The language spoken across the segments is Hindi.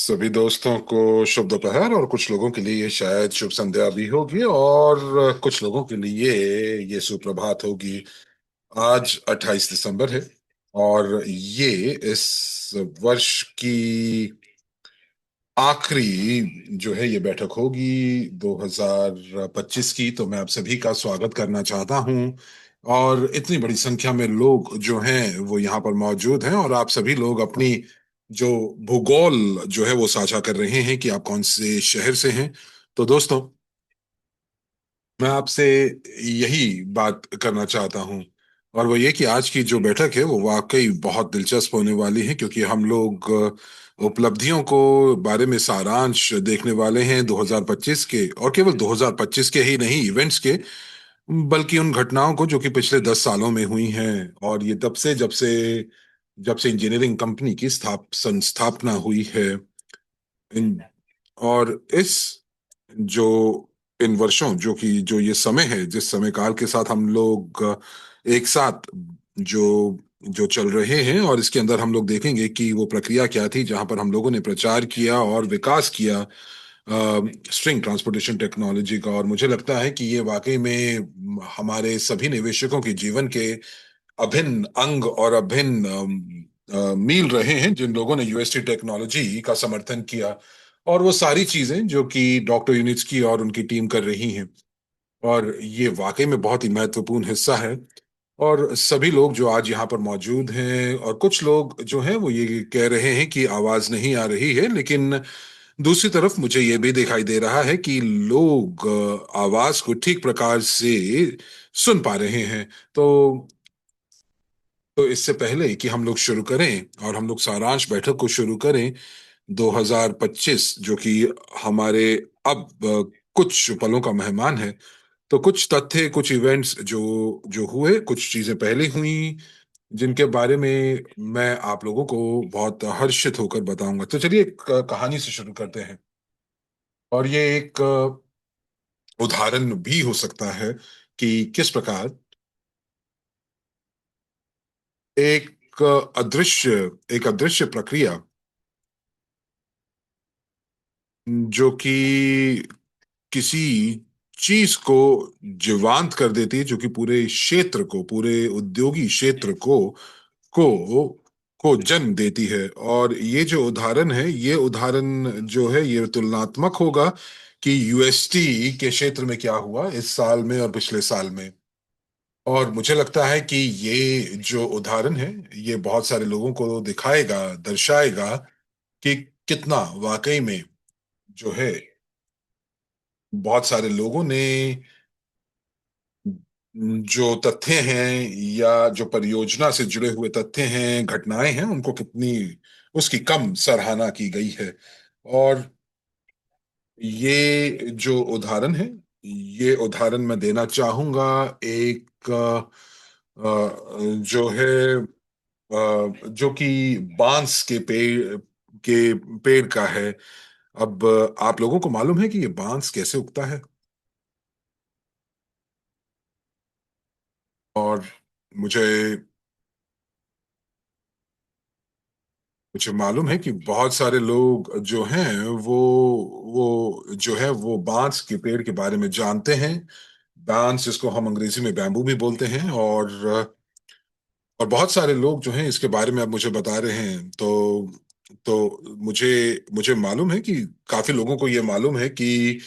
सभी दोस्तों को शुभ दोपहर। और कुछ लोगों के लिए शायद शुभ संध्या भी होगी, और कुछ लोगों के लिए ये सुप्रभात होगी। आज 28 दिसंबर है, और ये इस वर्ष की आखिरी जो है ये बैठक होगी 2025 की। तो मैं आप सभी का स्वागत करना चाहता हूं। और इतनी बड़ी संख्या में लोग जो हैं वो यहाँ पर मौजूद हैं, और आप सभी लोग अपनी जो भूगोल जो है वो साझा कर रहे हैं कि आप कौन से शहर से हैं। तो दोस्तों, मैं आपसे यही बात करना चाहता हूं, और वो ये कि आज की जो बैठक है वो वाकई बहुत दिलचस्प होने वाली है, क्योंकि हम लोग उपलब्धियों को बारे में सारांश देखने वाले हैं 2025 के, और केवल 2025 के ही नहीं, इवेंट्स के, बल्कि उन घटनाओं को जो कि पिछले 10 सालों में हुई हैं। और ये तब से जब से इंजीनियरिंग कंपनी की संस्थापना हुई है। इन और इस जो इन वर्षों जो ये समय है, जिस समय काल के साथ हम लोग एक साथ जो जो चल रहे हैं, और इसके अंदर हम लोग देखेंगे कि वो प्रक्रिया क्या थी जहां पर हम लोगों ने प्रचार किया और विकास किया स्ट्रिंग ट्रांसपोर्टेशन टेक्नोलॉजी का। और मुझे लगता है कि ये वाकई में हमारे सभी निवेशकों के जीवन के अभिन्न अंग और अभिन्न मील रहे हैं, जिन लोगों ने यूएसटी टेक्नोलॉजी का समर्थन किया, और वो सारी चीजें जो कि डॉक्टर यूनिट्स और उनकी टीम कर रही हैं। और ये वाकई में बहुत ही महत्वपूर्ण हिस्सा है। और सभी लोग जो आज यहाँ पर मौजूद हैं, और कुछ लोग जो हैं वो ये कह रहे हैं कि आवाज नहीं आ रही है, लेकिन दूसरी तरफ मुझे ये भी दिखाई दे रहा है कि लोग आवाज को ठीक प्रकार से सुन पा रहे हैं। तो इससे पहले कि हम लोग शुरू करें और हम लोग सारांश बैठक को शुरू करें 2025, जो कि हमारे अब कुछ पलों का मेहमान है, तो कुछ तथ्य, कुछ इवेंट्स जो जो हुए, कुछ चीजें पहले हुई जिनके बारे में मैं आप लोगों को बहुत हर्षित होकर बताऊंगा। तो चलिए एक कहानी से शुरू करते हैं। और ये एक उदाहरण भी हो सकता है कि किस प्रकार एक एक अदृश्य प्रक्रिया जो कि किसी चीज को जीवांत कर देती है, जो कि पूरे क्षेत्र को, पूरे औद्योगिक क्षेत्र को को जन्म देती है। और ये जो उदाहरण है, ये उदाहरण जो है ये तुलनात्मक होगा कि यूएसटी के क्षेत्र में क्या हुआ इस साल में और पिछले साल में। और मुझे लगता है कि ये जो उदाहरण है ये बहुत सारे लोगों को दिखाएगा, दर्शाएगा कि कितना वाकई में जो है बहुत सारे लोगों ने जो तथ्य हैं या जो परियोजना से जुड़े हुए तथ्य हैं, घटनाएं हैं, उनको कितनी उसकी कम सराहना की गई है। और ये जो उदाहरण है, ये उदाहरण मैं देना चाहूंगा एक जो है जो कि बांस के पेड़ का है। अब आप लोगों को मालूम है कि ये बांस कैसे उगता है? और मुझे मुझे मालूम है कि बहुत सारे लोग जो हैं वो जो है वो बांस के पेड़ के बारे में जानते हैं। बांस, जिसको हम अंग्रेजी में बैम्बू भी बोलते हैं। और बहुत सारे लोग जो हैं इसके बारे में अब मुझे बता रहे हैं। तो मुझे मुझे मालूम है कि काफी लोगों को ये मालूम है कि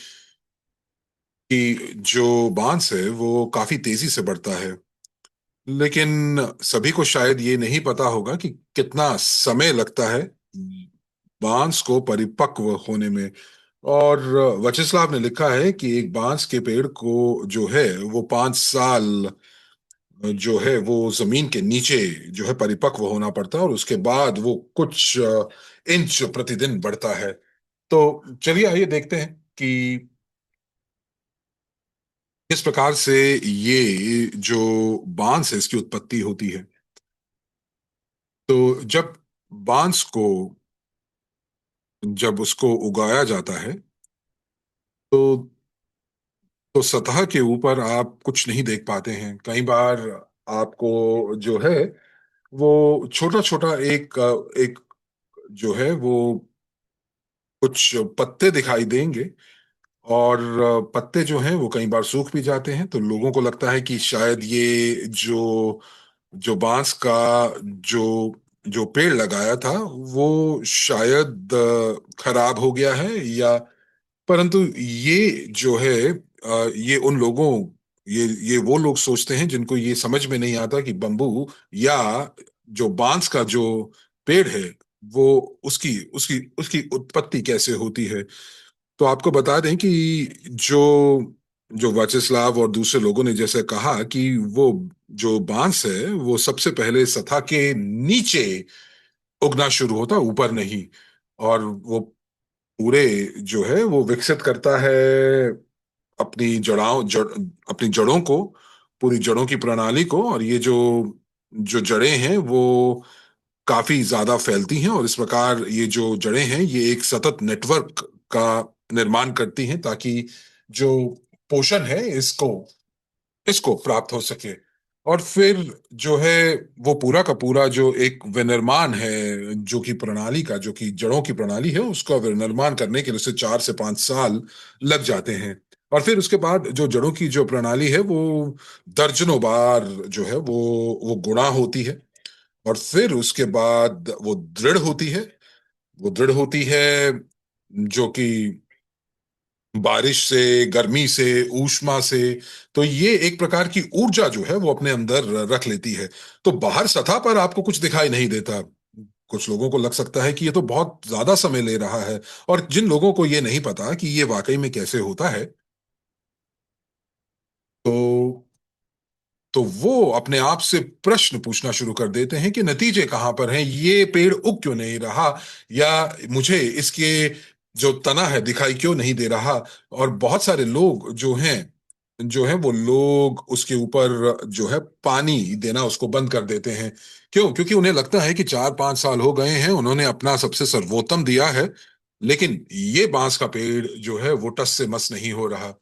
जो बांस है वो काफी तेजी से बढ़ता है, लेकिन सभी को शायद ये नहीं पता होगा कि कितना समय लगता है बांस को परिपक्व होने में। और वचिस्लाव ने लिखा है कि एक बांस के पेड़ को जो है वो 5 साल जो है वो जमीन के नीचे जो है परिपक्व होना पड़ता है, और उसके बाद वो कुछ इंच प्रतिदिन बढ़ता है। तो चलिए आइए देखते हैं कि किस प्रकार से ये जो बांस है इसकी उत्पत्ति होती है। तो बांस को जब उसको उगाया जाता है, तो सतह के ऊपर आप कुछ नहीं देख पाते हैं। कई बार आपको जो है वो छोटा छोटा एक जो है वो कुछ पत्ते दिखाई देंगे। और पत्ते जो हैं वो कई बार सूख भी जाते हैं, तो लोगों को लगता है कि शायद ये जो जो बांस का जो जो पेड़ लगाया था वो शायद खराब हो गया है, या परंतु ये जो है ये उन लोगों ये वो लोग सोचते हैं जिनको ये समझ में नहीं आता कि बम्बू या जो बांस का जो पेड़ है वो उसकी उसकी उसकी उत्पत्ति कैसे होती है। तो आपको बता दें कि जो जो वाचेस्लाव और दूसरे लोगों ने जैसे कहा कि वो जो बांस है वो सबसे पहले सतह के नीचे उगना शुरू होता, ऊपर नहीं। और वो पूरे जो है वो विकसित करता है अपनी जड़ों को, पूरी जड़ों की प्रणाली को। और ये जो जो जड़ें हैं वो काफी ज्यादा फैलती हैं, और इस प्रकार ये जो जड़ें हैं ये एक सतत नेटवर्क का निर्माण करती हैं, ताकि जो पोषण है इसको इसको प्राप्त हो सके। और फिर जो है वो पूरा का पूरा जो एक विनिर्माण है, जो कि प्रणाली का, जो कि जड़ों की प्रणाली है, उसका विनिर्माण करने के लिए उसे 4 से 5 साल लग जाते हैं। और फिर उसके बाद जो जड़ों की जो प्रणाली है वो दर्जनों बार जो है वो गुणा होती है। और फिर उसके बाद वो दृढ़ होती है। वो दृढ़ होती है, जो कि बारिश से, गर्मी से, ऊष्मा से, तो ये एक प्रकार की ऊर्जा जो है वो अपने अंदर रख लेती है। तो बाहर सतह पर आपको कुछ दिखाई नहीं देता। कुछ लोगों को लग सकता है कि ये तो बहुत ज्यादा समय ले रहा है, और जिन लोगों को ये नहीं पता कि ये वाकई में कैसे होता है, तो वो अपने आप से प्रश्न पूछना शुरू कर देते हैं कि नतीजे कहाँ पर हैं, ये पेड़ उग क्यों नहीं रहा, या मुझे इसके जो तना है दिखाई क्यों नहीं दे रहा। और बहुत सारे लोग जो हैं वो लोग उसके ऊपर जो है पानी देना उसको बंद कर देते हैं। क्यों? क्योंकि उन्हें लगता है कि 4-5 साल हो गए हैं, उन्होंने अपना सबसे सर्वोत्तम दिया है, लेकिन ये बांस का पेड़ जो है वो टस से मस नहीं हो रहा।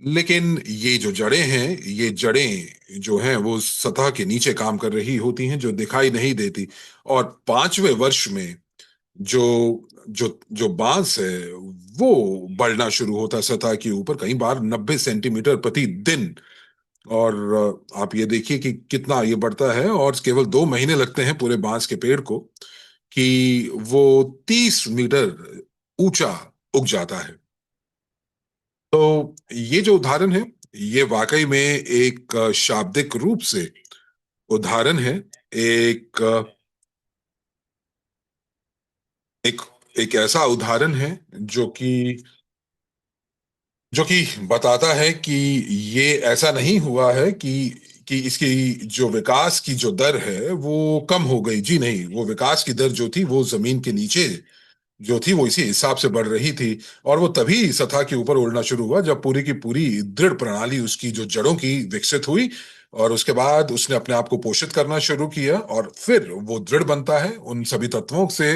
लेकिन ये जो जड़ें हैं, ये जड़ें जो हैं वो सतह के नीचे काम कर रही होती हैं, जो दिखाई नहीं देती। और 5वें वर्ष में जो जो जो बांस है वो बढ़ना शुरू होता है सतह के ऊपर, कई बार 90 सेंटीमीटर प्रति दिन। और आप ये देखिए कि कितना ये बढ़ता है, और केवल 2 महीने लगते हैं पूरे बांस के पेड़ को कि वो 30 मीटर ऊंचा उग जाता है। तो ये जो उदाहरण है ये वाकई में एक शाब्दिक रूप से उदाहरण है। एक एक एक ऐसा उदाहरण है जो कि जो कि बताता है कि ये ऐसा नहीं हुआ है कि इसकी जो विकास की जो दर है वो कम हो गई। जी नहीं, वो विकास की दर जो थी वो जमीन के नीचे जो थी वो इसी हिसाब से बढ़ रही थी। और वो तभी सतह के ऊपर उड़ना शुरू हुआ जब पूरी की पूरी दृढ़ प्रणाली उसकी जो जड़ों की विकसित हुई, और उसके बाद उसने अपने आप को पोषित करना शुरू किया, और फिर वो दृढ़ बनता है उन सभी तत्वों से,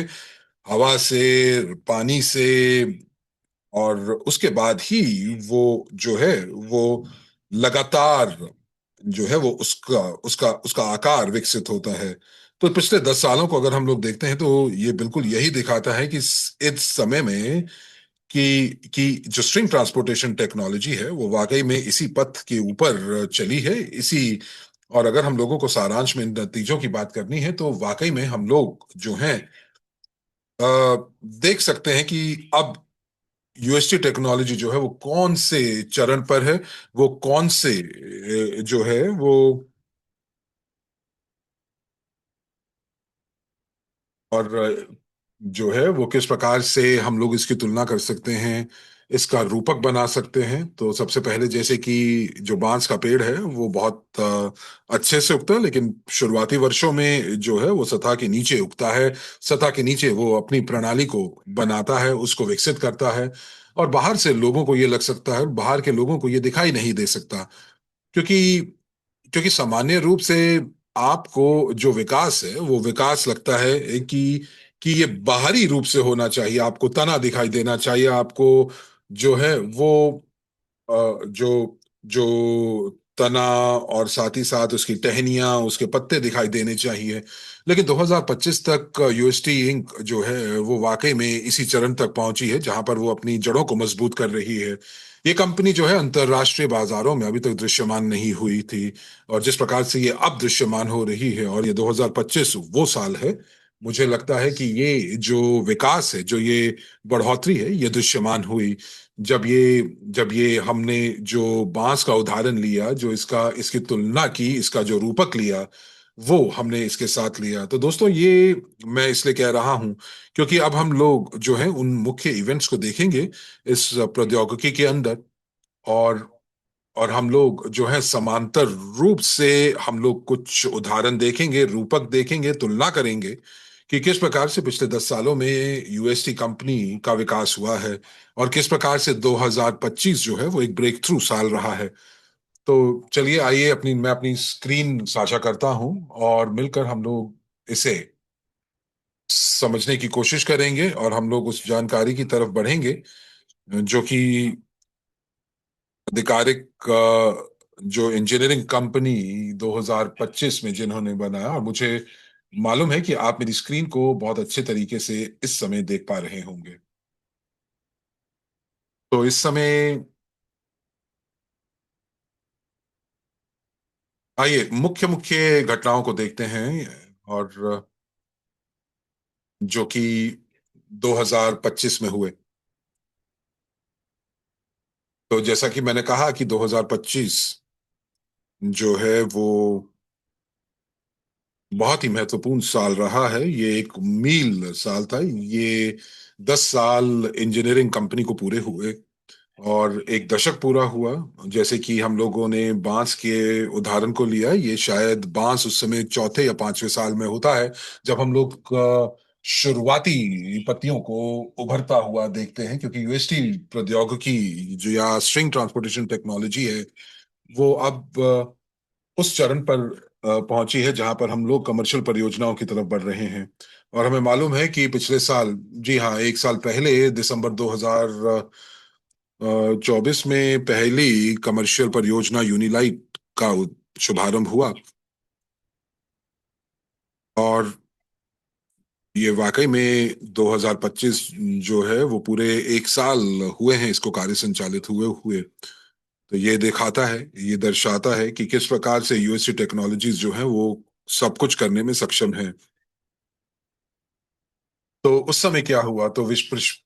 हवा से, पानी से। और उसके बाद ही वो जो है वो लगातार जो है वो उसका उसका उसका आकार विकसित होता है। तो पिछले 10 सालों को अगर हम लोग देखते हैं तो ये बिल्कुल यही दिखाता है कि इस समय में कि जो स्ट्रिंग ट्रांसपोर्टेशन टेक्नोलॉजी है वो वाकई में इसी पथ के ऊपर चली है, इसी। और अगर हम लोगों को सारांश में इन नतीजों की बात करनी है तो वाकई में हम लोग जो हैं अ, देख सकते हैं कि अब यूएसटी टेक्नोलॉजी जो है वो कौन से चरण पर है, वो कौन से जो है वो, और जो है वो किस प्रकार से हम लोग इसकी तुलना कर सकते हैं, इसका रूपक बना सकते हैं। तो सबसे पहले जैसे कि जो बांस का पेड़ है वो बहुत अच्छे से उगता है, लेकिन शुरुआती वर्षों में जो है वो सतह के नीचे उगता है। सतह के नीचे वो अपनी प्रणाली को बनाता है, उसको विकसित करता है। और बाहर से लोगों को ये लग सकता है, बाहर के लोगों को ये दिखाई नहीं दे सकता, क्योंकि क्योंकि सामान्य रूप से आपको जो विकास है वो विकास लगता है कि ये बाहरी रूप से होना चाहिए, आपको तना दिखाई देना चाहिए, आपको जो है वो जो जो तना और साथ ही साथ उसकी टहनियां, उसके पत्ते दिखाई देने चाहिए। लेकिन 2025 तक यूएसटी इंक जो है वो वाकई में इसी चरण तक पहुंची है जहां पर वो अपनी जड़ों को मजबूत कर रही है। ये कंपनी जो है अंतरराष्ट्रीय बाजारों में अभी तक दृश्यमान नहीं हुई थी, और जिस प्रकार से ये अब दृश्यमान हो रही है, और ये 2025 वो साल है, मुझे लगता है कि ये जो विकास है, जो ये बढ़ोतरी है, ये दृश्यमान हुई जब ये हमने जो बांस का उदाहरण लिया, जो इसका इसकी तुलना की, इसका जो रूपक लिया, वो हमने इसके साथ लिया। तो दोस्तों, ये मैं इसलिए कह रहा हूं क्योंकि अब हम लोग जो है उन मुख्य इवेंट्स को देखेंगे इस प्रौद्योगिकी के अंदर, और हम लोग जो है समांतर रूप से हम लोग कुछ उदाहरण देखेंगे, रूपक देखेंगे, तुलना करेंगे कि किस प्रकार से पिछले 10 सालों में यूएसटी कंपनी का विकास हुआ है, और किस प्रकार से 2025 जो है वो एक ब्रेक थ्रू साल रहा है। तो चलिए, आइए मैं अपनी स्क्रीन साझा करता हूं, और मिलकर हम लोग इसे समझने की कोशिश करेंगे, और हम लोग उस जानकारी की तरफ बढ़ेंगे जो कि आधिकारिक जो इंजीनियरिंग कंपनी 2025 में जिन्होंने बनाया, और मुझे मालूम है कि आप मेरी स्क्रीन को बहुत अच्छे तरीके से इस समय देख पा रहे होंगे। तो इस समय आइए मुख्य मुख्य घटनाओं को देखते हैं, और जो कि 2025 में हुए। तो जैसा कि मैंने कहा कि 2025 जो है वो बहुत ही महत्वपूर्ण साल रहा है। ये एक मील साल था। ये 10 साल इंजीनियरिंग कंपनी को पूरे हुए, और एक दशक पूरा हुआ। जैसे कि हम लोगों ने बांस के उदाहरण को लिया, ये शायद बांस उस समय चौथे या पांचवें साल में होता है जब हम लोग शुरुआती पत्तियों को उभरता हुआ देखते हैं, क्योंकि यूएसटी प्रौद्योगिकी जो या स्ट्रिंग ट्रांसपोर्टेशन टेक्नोलॉजी है, वो अब उस चरण पर पहुंची है जहां पर हम लोग कमर्शियल परियोजनाओं की तरफ बढ़ रहे हैं। और हमें मालूम है कि पिछले साल, जी हाँ, एक साल पहले दिसंबर 2024 में पहली कमर्शियल परियोजना यूनिलाइट का शुभारंभ हुआ। और ये वाकई में 2025 जो है वो पूरे एक साल हुए हैं इसको कार्य संचालित हुए हुए। तो ये दिखाता है, ये दर्शाता है कि किस प्रकार से यूएससी टेक्नोलॉजीज जो है वो सब कुछ करने में सक्षम है। तो उस समय क्या हुआ, तो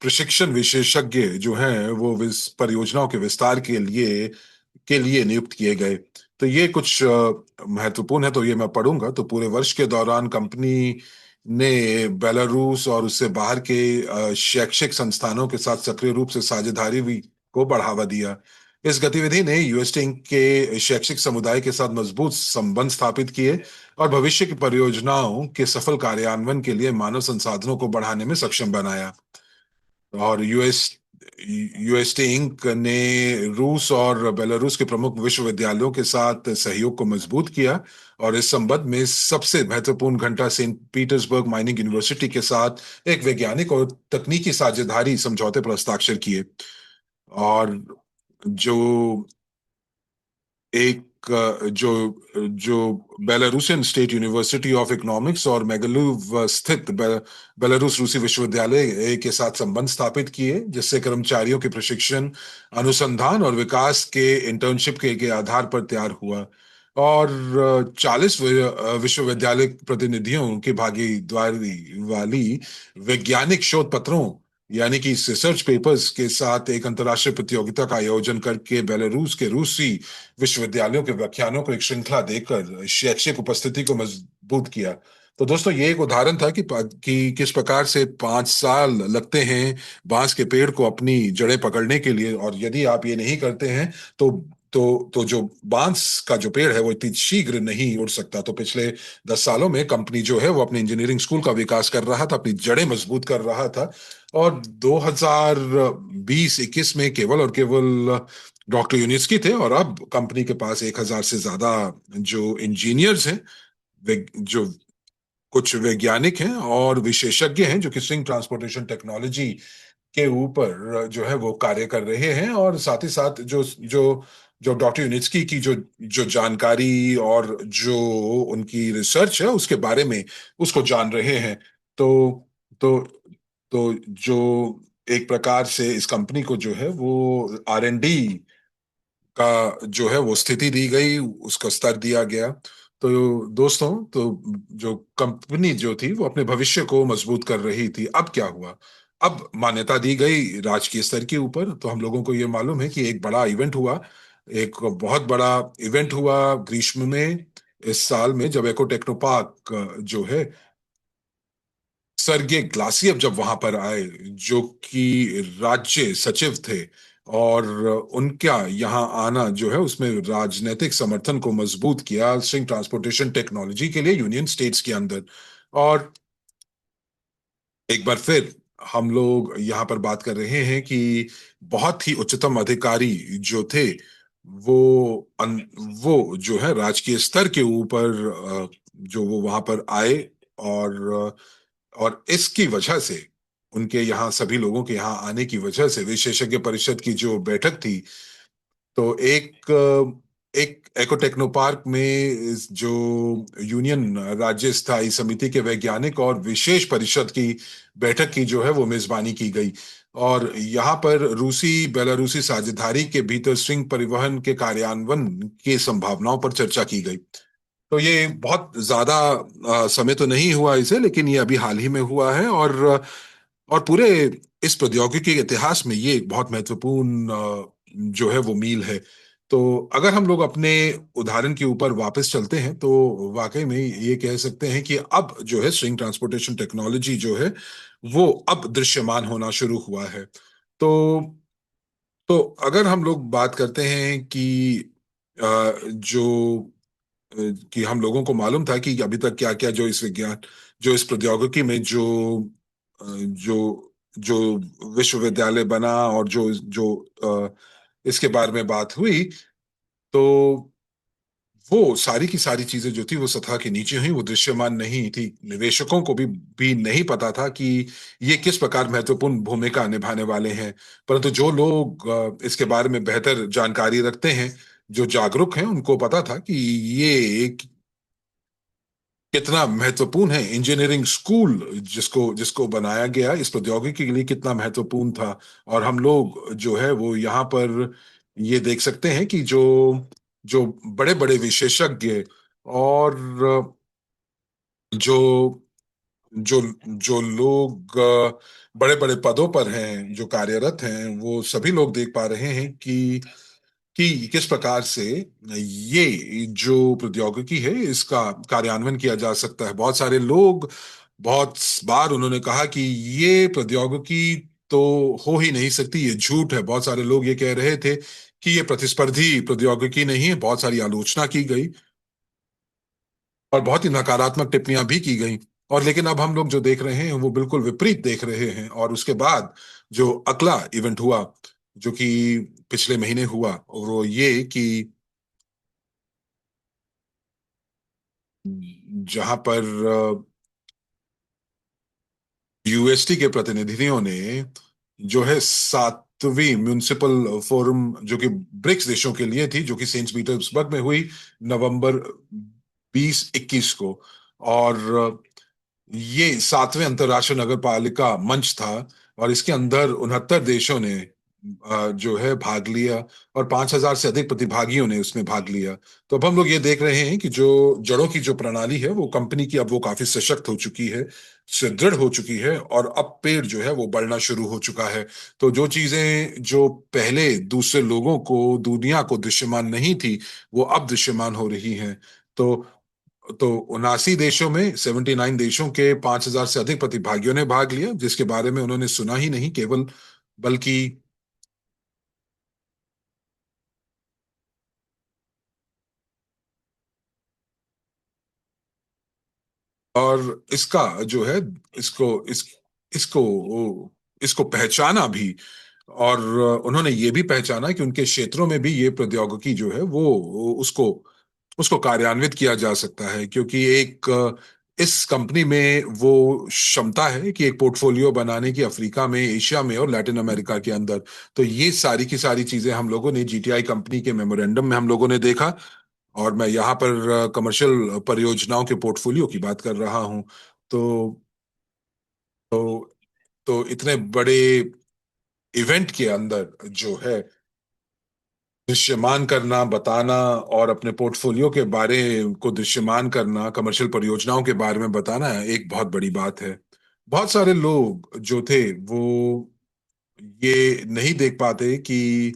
प्रशिक्षण विशेषज्ञ जो हैं वो परियोजनाओं के विस्तार के लिए नियुक्त किए गए। तो ये कुछ महत्वपूर्ण है, तो ये मैं पढ़ूंगा। तो पूरे वर्ष के दौरान कंपनी ने बेलारूस और उससे बाहर के शैक्षिक संस्थानों के साथ सक्रिय रूप से साझेदारी भी को बढ़ावा दिया। इस गतिविधि ने यूएसटी के शैक्षिक समुदाय के साथ मजबूत संबंध स्थापित किए, और भविष्य की परियोजनाओं के सफल कार्यान्वयन के लिए मानव संसाधनों को बढ़ाने में सक्षम बनाया। और यूएसटी इंक ने रूस और बेलारूस के प्रमुख विश्वविद्यालयों के साथ सहयोग को मजबूत किया, और इस संबंध में सबसे महत्वपूर्ण घंटा सेंट पीटर्सबर्ग माइनिंग यूनिवर्सिटी के साथ एक वैज्ञानिक और तकनीकी साझेदारी समझौते पर हस्ताक्षर किए। और जो एक जो जो Belarusian state university of economics और मेगलूव स्थित बेलारूस रूसी विश्वविद्यालय के साथ संबंध स्थापित किए, जिससे कर्मचारियों के प्रशिक्षण, अनुसंधान और विकास के इंटर्नशिप के आधार पर तैयार हुआ। और 40 विश्वविद्यालय प्रतिनिधियों की भागीदारी वाली वैज्ञानिक शोध पत्रों, यानी कि रिसर्च पेपर्स के साथ एक अंतर्राष्ट्रीय प्रतियोगिता का आयोजन करके बेलारूस के रूसी विश्वविद्यालयों के व्याख्यानों को एक श्रृंखला देकर शैक्षिक उपस्थिति को मजबूत किया। तो दोस्तों, ये एक उदाहरण था कि किस प्रकार से 5 साल लगते हैं बांस के पेड़ को अपनी जड़ें पकड़ने के लिए, और यदि आप ये नहीं करते हैं तो जो बांस का जो पेड़ है वो इतनी शीघ्र नहीं उड़ सकता। तो पिछले 10 सालों में कंपनी जो है वो अपने इंजीनियरिंग स्कूल का विकास कर रहा था, अपनी जड़ें मजबूत कर रहा था। और 2020-21 में केवल और केवल डॉक्टर यूनिस्की थे, और अब कंपनी के पास 1,000 से ज्यादा जो इंजीनियर्स हैं, जो कुछ वैज्ञानिक हैं और विशेषज्ञ हैं, जो कि स्ट्रिंग ट्रांसपोर्टेशन टेक्नोलॉजी के ऊपर जो है वो कार्य कर रहे हैं। और साथ ही साथ जो जो जो डॉक्टर यूनिस्की की जो जो जानकारी और जो उनकी रिसर्च है उसके बारे में उसको जान रहे हैं। तो तो तो जो एक प्रकार से इस कंपनी को जो है वो R&D का जो है वो स्थिति दी गई, उसका स्तर दिया गया। तो दोस्तों, तो जो कंपनी जो थी वो अपने भविष्य को मजबूत कर रही थी। अब क्या हुआ? अब मान्यता दी गई राजकीय स्तर के ऊपर। तो हम लोगों को ये मालूम है कि एक बड़ा इवेंट हुआ, एक बहुत बड़ा इवेंट हुआ ग्रीष्म में, इस साल में, जब एको टेक्नोपार्क जो है, सर्गे ग्लासियव जब वहां पर आए, जो कि राज्य सचिव थे, और उनका यहाँ आना जो है उसमें राजनीतिक समर्थन को मजबूत किया स्ट्रिंग ट्रांसपोर्टेशन टेक्नोलॉजी के लिए यूनियन स्टेट्स के अंदर। और एक बार फिर हम लोग यहाँ पर बात कर रहे हैं कि बहुत ही उच्चतम अधिकारी जो थे, वो वो जो है राजकीय स्तर के ऊपर जो वो वहां पर आए। और और इसकी वजह से, उनके यहाँ सभी लोगों के यहाँ आने की वजह से, विशेषज्ञ परिषद की जो बैठक थी, तो एक एको टेक्नो पार्क में जो यूनियन राज्य स्थायी समिति के वैज्ञानिक और विशेष परिषद की बैठक की जो है वो मेजबानी की गई। और यहाँ पर रूसी बेलारूसी साझेदारी के भीतर स्ट्रिंग परिवहन के कार्यान्वयन की संभावनाओं पर चर्चा की गई। तो ये बहुत ज्यादा समय तो नहीं हुआ इसे, लेकिन ये अभी हाल ही में हुआ है। और पूरे इस प्रौद्योगिकी के इतिहास में ये एक बहुत महत्वपूर्ण जो है वो मील है। तो अगर हम लोग अपने उदाहरण के ऊपर वापस चलते हैं, तो वाकई में ये कह सकते हैं कि अब जो है स्ट्रिंग ट्रांसपोर्टेशन टेक्नोलॉजी जो है वो अब दृश्यमान होना शुरू हुआ है। तो तो अगर हम लोग बात करते हैं कि जो कि हम लोगों को मालूम था कि अभी तक क्या क्या जो इस विज्ञान, जो इस प्रौद्योगिकी में जो जो विश्वविद्यालय बना, और जो जो इसके बारे में बात हुई, तो वो सारी की सारी चीजें जो थी वो सतह के नीचे हुई, वो दृश्यमान नहीं थी। निवेशकों को भी नहीं पता था कि ये किस प्रकार महत्वपूर्ण भूमिका निभाने वाले हैं। परंतु जो लोग इसके बारे में बेहतर जानकारी रखते हैं, जो जागरूक हैं, उनको पता था कि ये कितना महत्वपूर्ण है। इंजीनियरिंग स्कूल जिसको जिसको बनाया गया इस प्रौद्योगिकी के लिए कितना महत्वपूर्ण था। और हम लोग जो है वो यहाँ पर ये देख सकते हैं कि जो जो बड़े बड़े विशेषज्ञ और जो जो जो लोग बड़े बड़े पदों पर हैं, जो कार्यरत हैं, वो सभी लोग देख पा रहे हैं कि किस प्रकार से ये जो प्रौद्योगिकी है इसका कार्यान्वयन किया जा सकता है। बहुत सारे लोग, बहुत बार उन्होंने कहा कि ये प्रौद्योगिकी तो हो ही नहीं सकती, ये झूठ है। बहुत सारे लोग ये कह रहे थे कि ये प्रतिस्पर्धी प्रौद्योगिकी नहीं है। बहुत सारी आलोचना की गई और बहुत ही नकारात्मक टिप्पणियां भी की गई। और लेकिन अब हम लोग जो देख रहे हैं वो बिल्कुल विपरीत देख रहे हैं। और उसके बाद जो अगला इवेंट हुआ, जो कि पिछले महीने हुआ, और वो ये कि जहां पर यूएसटी के प्रतिनिधियों ने जो है सातवीं म्युनिसिपल फोरम, जो कि ब्रिक्स देशों के लिए थी, जो कि सेंट पीटर्सबर्ग में हुई नवंबर 2021 को। और ये सातवें अंतर्राष्ट्रीय नगर पालिका मंच था। और इसके अंदर 69 देशों ने जो है भाग लिया, और 5,000 से अधिक प्रतिभागियों ने उसमें भाग लिया। तो अब हम लोग ये देख रहे हैं कि जो जड़ों की जो प्रणाली है वो कंपनी की, अब वो काफी सशक्त हो चुकी है, सुदृढ़ हो चुकी है, और अब पेड़ जो है वो बढ़ना शुरू हो चुका है। तो जो चीजें जो पहले दूसरे लोगों को, दुनिया को दृश्यमान नहीं थी, वो अब दृश्यमान हो रही हैं। तो 79 देशों में, 79 देशों के 5,000 से अधिक प्रतिभागियों ने भाग लिया, जिसके बारे में उन्होंने सुना ही नहीं केवल, बल्कि। और इसका जो है, इसको इस इसको इसको पहचाना भी। और उन्होंने ये भी पहचाना कि उनके क्षेत्रों में भी ये प्रौद्योगिकी जो है वो उसको उसको कार्यान्वित किया जा सकता है। क्योंकि एक इस कंपनी में वो क्षमता है कि एक पोर्टफोलियो बनाने की अफ्रीका में, एशिया में और लैटिन अमेरिका के अंदर। तो ये सारी की सारी चीजें हम लोगों ने जीटीआई कंपनी के मेमोरेंडम में हम लोगों ने देखा। और मैं यहाँ पर कमर्शियल परियोजनाओं के पोर्टफोलियो की बात कर रहा हूँ। तो तो तो इतने बड़े इवेंट के अंदर जो है दृश्यमान करना, बताना और अपने पोर्टफोलियो के बारे को दृश्यमान करना, कमर्शियल परियोजनाओं के बारे में बताना एक बहुत बड़ी बात है। बहुत सारे लोग जो थे वो ये नहीं देख पाते कि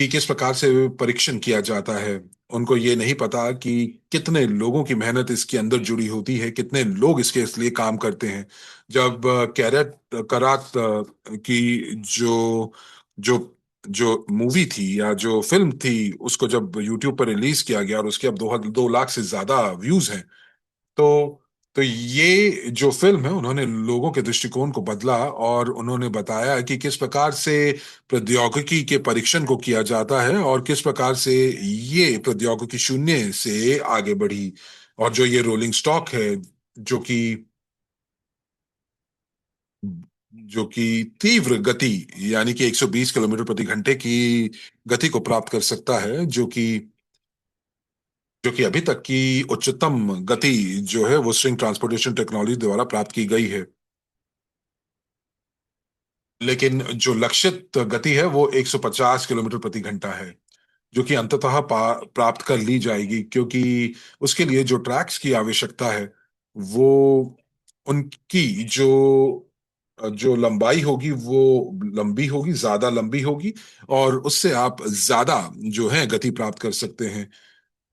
किस प्रकार से परीक्षण किया जाता है। उनको ये नहीं पता कि कितने लोगों की मेहनत इसके अंदर जुड़ी होती है, कितने लोग इसके इसलिए काम करते हैं। जब कैरेट करात की जो जो जो मूवी थी या जो फिल्म थी, उसको जब यूट्यूब पर रिलीज किया गया और उसके अब 2 लाख से ज्यादा व्यूज हैं। तो तो ये जो फिल्म है, उन्होंने लोगों के दृष्टिकोण को बदला और उन्होंने बताया कि किस प्रकार से प्रौद्योगिकी के परीक्षण को किया जाता है और किस प्रकार से ये प्रौद्योगिकी शून्य से आगे बढ़ी। और जो ये रोलिंग स्टॉक है, जो कि जो कि तीव्र गति यानी कि 120 किलोमीटर प्रति घंटे की गति को प्राप्त कर सकता है, जो कि अभी तक की उच्चतम गति जो है वो स्ट्रिंग ट्रांसपोर्टेशन टेक्नोलॉजी द्वारा प्राप्त की गई है। लेकिन जो लक्षित गति है वो 150 किलोमीटर प्रति घंटा है, जो कि अंततः प्राप्त कर ली जाएगी, क्योंकि उसके लिए जो ट्रैक्स की आवश्यकता है वो उनकी जो जो लंबाई होगी वो लंबी होगी, ज्यादा लंबी होगी। और उससे आप ज्यादा जो है गति प्राप्त कर सकते हैं।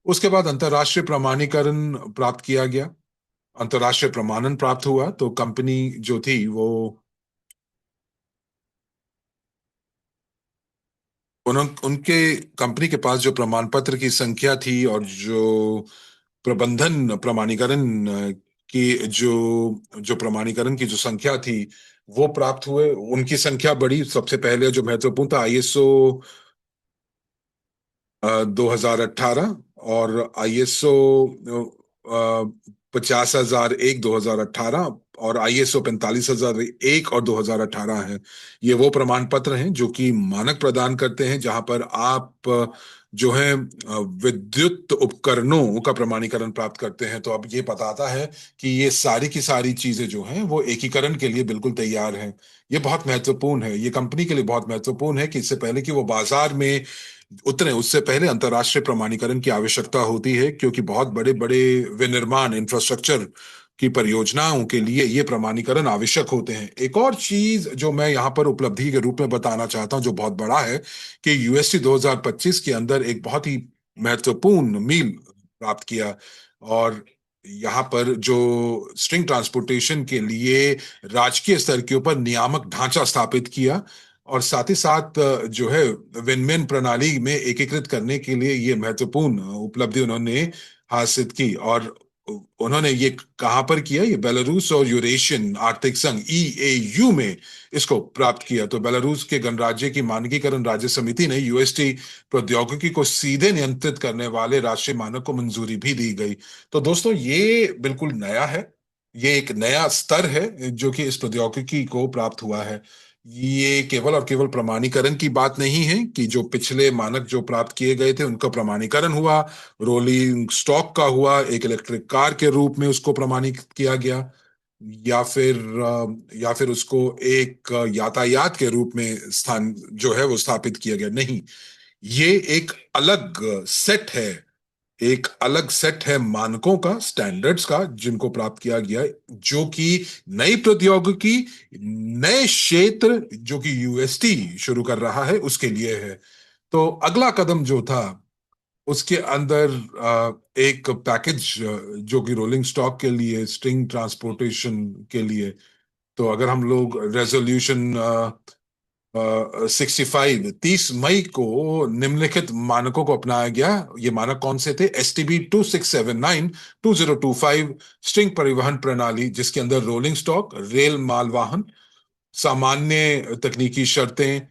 उसके बाद अंतर्राष्ट्रीय प्रमाणीकरण प्राप्त किया गया, अंतर्राष्ट्रीय प्रमाणन प्राप्त हुआ। तो कंपनी जो थी वो उनके कंपनी के पास जो प्रमाण पत्र की संख्या थी और जो प्रबंधन प्रमाणीकरण की जो प्रमाणीकरण की जो संख्या थी वो प्राप्त हुए, उनकी संख्या बढ़ी। सबसे पहले जो महत्वपूर्ण था आईएसओ 2018, और आईएसओ 50,001 2018, और आईएसओ 45,001 और 2018 है। ये वो प्रमाण पत्र हैं जो कि मानक प्रदान करते हैं, जहां पर आप जो है विद्युत उपकरणों का प्रमाणीकरण प्राप्त करते हैं। तो अब ये बताता है कि ये सारी की सारी चीजें जो हैं वो एकीकरण के लिए बिल्कुल तैयार हैं। ये बहुत महत्वपूर्ण है, ये कंपनी के लिए बहुत महत्वपूर्ण है कि इससे पहले कि वो बाजार में उतरे, उससे पहले अंतर्राष्ट्रीय प्रमाणीकरण की आवश्यकता होती है, क्योंकि बहुत बड़े बड़े विनिर्माण इंफ्रास्ट्रक्चर की परियोजनाओं के लिए ये प्रमाणीकरण आवश्यक होते हैं। एक और चीज जो मैं यहाँ पर उपलब्धि के रूप में बताना चाहता हूँ जो बहुत बड़ा है, कि यूएसटी 2025 के अंदर एक बहुत ही महत्वपूर्ण मील प्राप्त किया। और यहाँ पर जो स्ट्रिंग ट्रांसपोर्टेशन के लिए राजकीय स्तर के ऊपर नियामक ढांचा स्थापित किया, और साथ ही साथ जो है विनमेन प्रणाली में एकीकृत करने के लिए ये महत्वपूर्ण उपलब्धि उन्होंने हासिल की। और उन्होंने ये कहाँ पर किया? ये बेलारूस और यूरेशियन आर्थिक संघ ईएयू में इसको प्राप्त किया। तो बेलारूस के गणराज्य की मानकीकरण राज्य समिति ने यूएसटी प्रौद्योगिकी को सीधे नियंत्रित करने वाले राष्ट्रीय मानक को मंजूरी भी दी गई। तो दोस्तों ये बिल्कुल नया है, ये एक नया स्तर है जो कि इस प्रौद्योगिकी को प्राप्त हुआ है। ये केवल और केवल प्रमाणीकरण की बात नहीं है कि जो पिछले मानक जो प्राप्त किए गए थे उनका प्रमाणीकरण हुआ, रोलिंग स्टॉक का हुआ, एक इलेक्ट्रिक कार के रूप में उसको प्रमाणित किया गया, या फिर उसको एक यातायात के रूप में स्थान जो है वो स्थापित किया गया। नहीं, ये एक अलग सेट है, एक अलग सेट है मानकों का, स्टैंडर्ड्स का, जिनको प्राप्त किया गया है, जो कि नई प्रौद्योगिकी, नए क्षेत्र जो कि यूएसटी शुरू कर रहा है उसके लिए है। तो अगला कदम जो था उसके अंदर एक पैकेज जो कि रोलिंग स्टॉक के लिए, स्ट्रिंग ट्रांसपोर्टेशन के लिए। तो अगर हम लोग रेजोल्यूशन 30 मई को निम्नलिखित मानकों को अपनाया गया। ये मानक कौन से थे? STB 2679 2025 स्ट्रिंग परिवहन प्रणाली, जिसके अंदर रोलिंग स्टॉक, रेल माल वाहन, सामान्य तकनीकी शर्तें,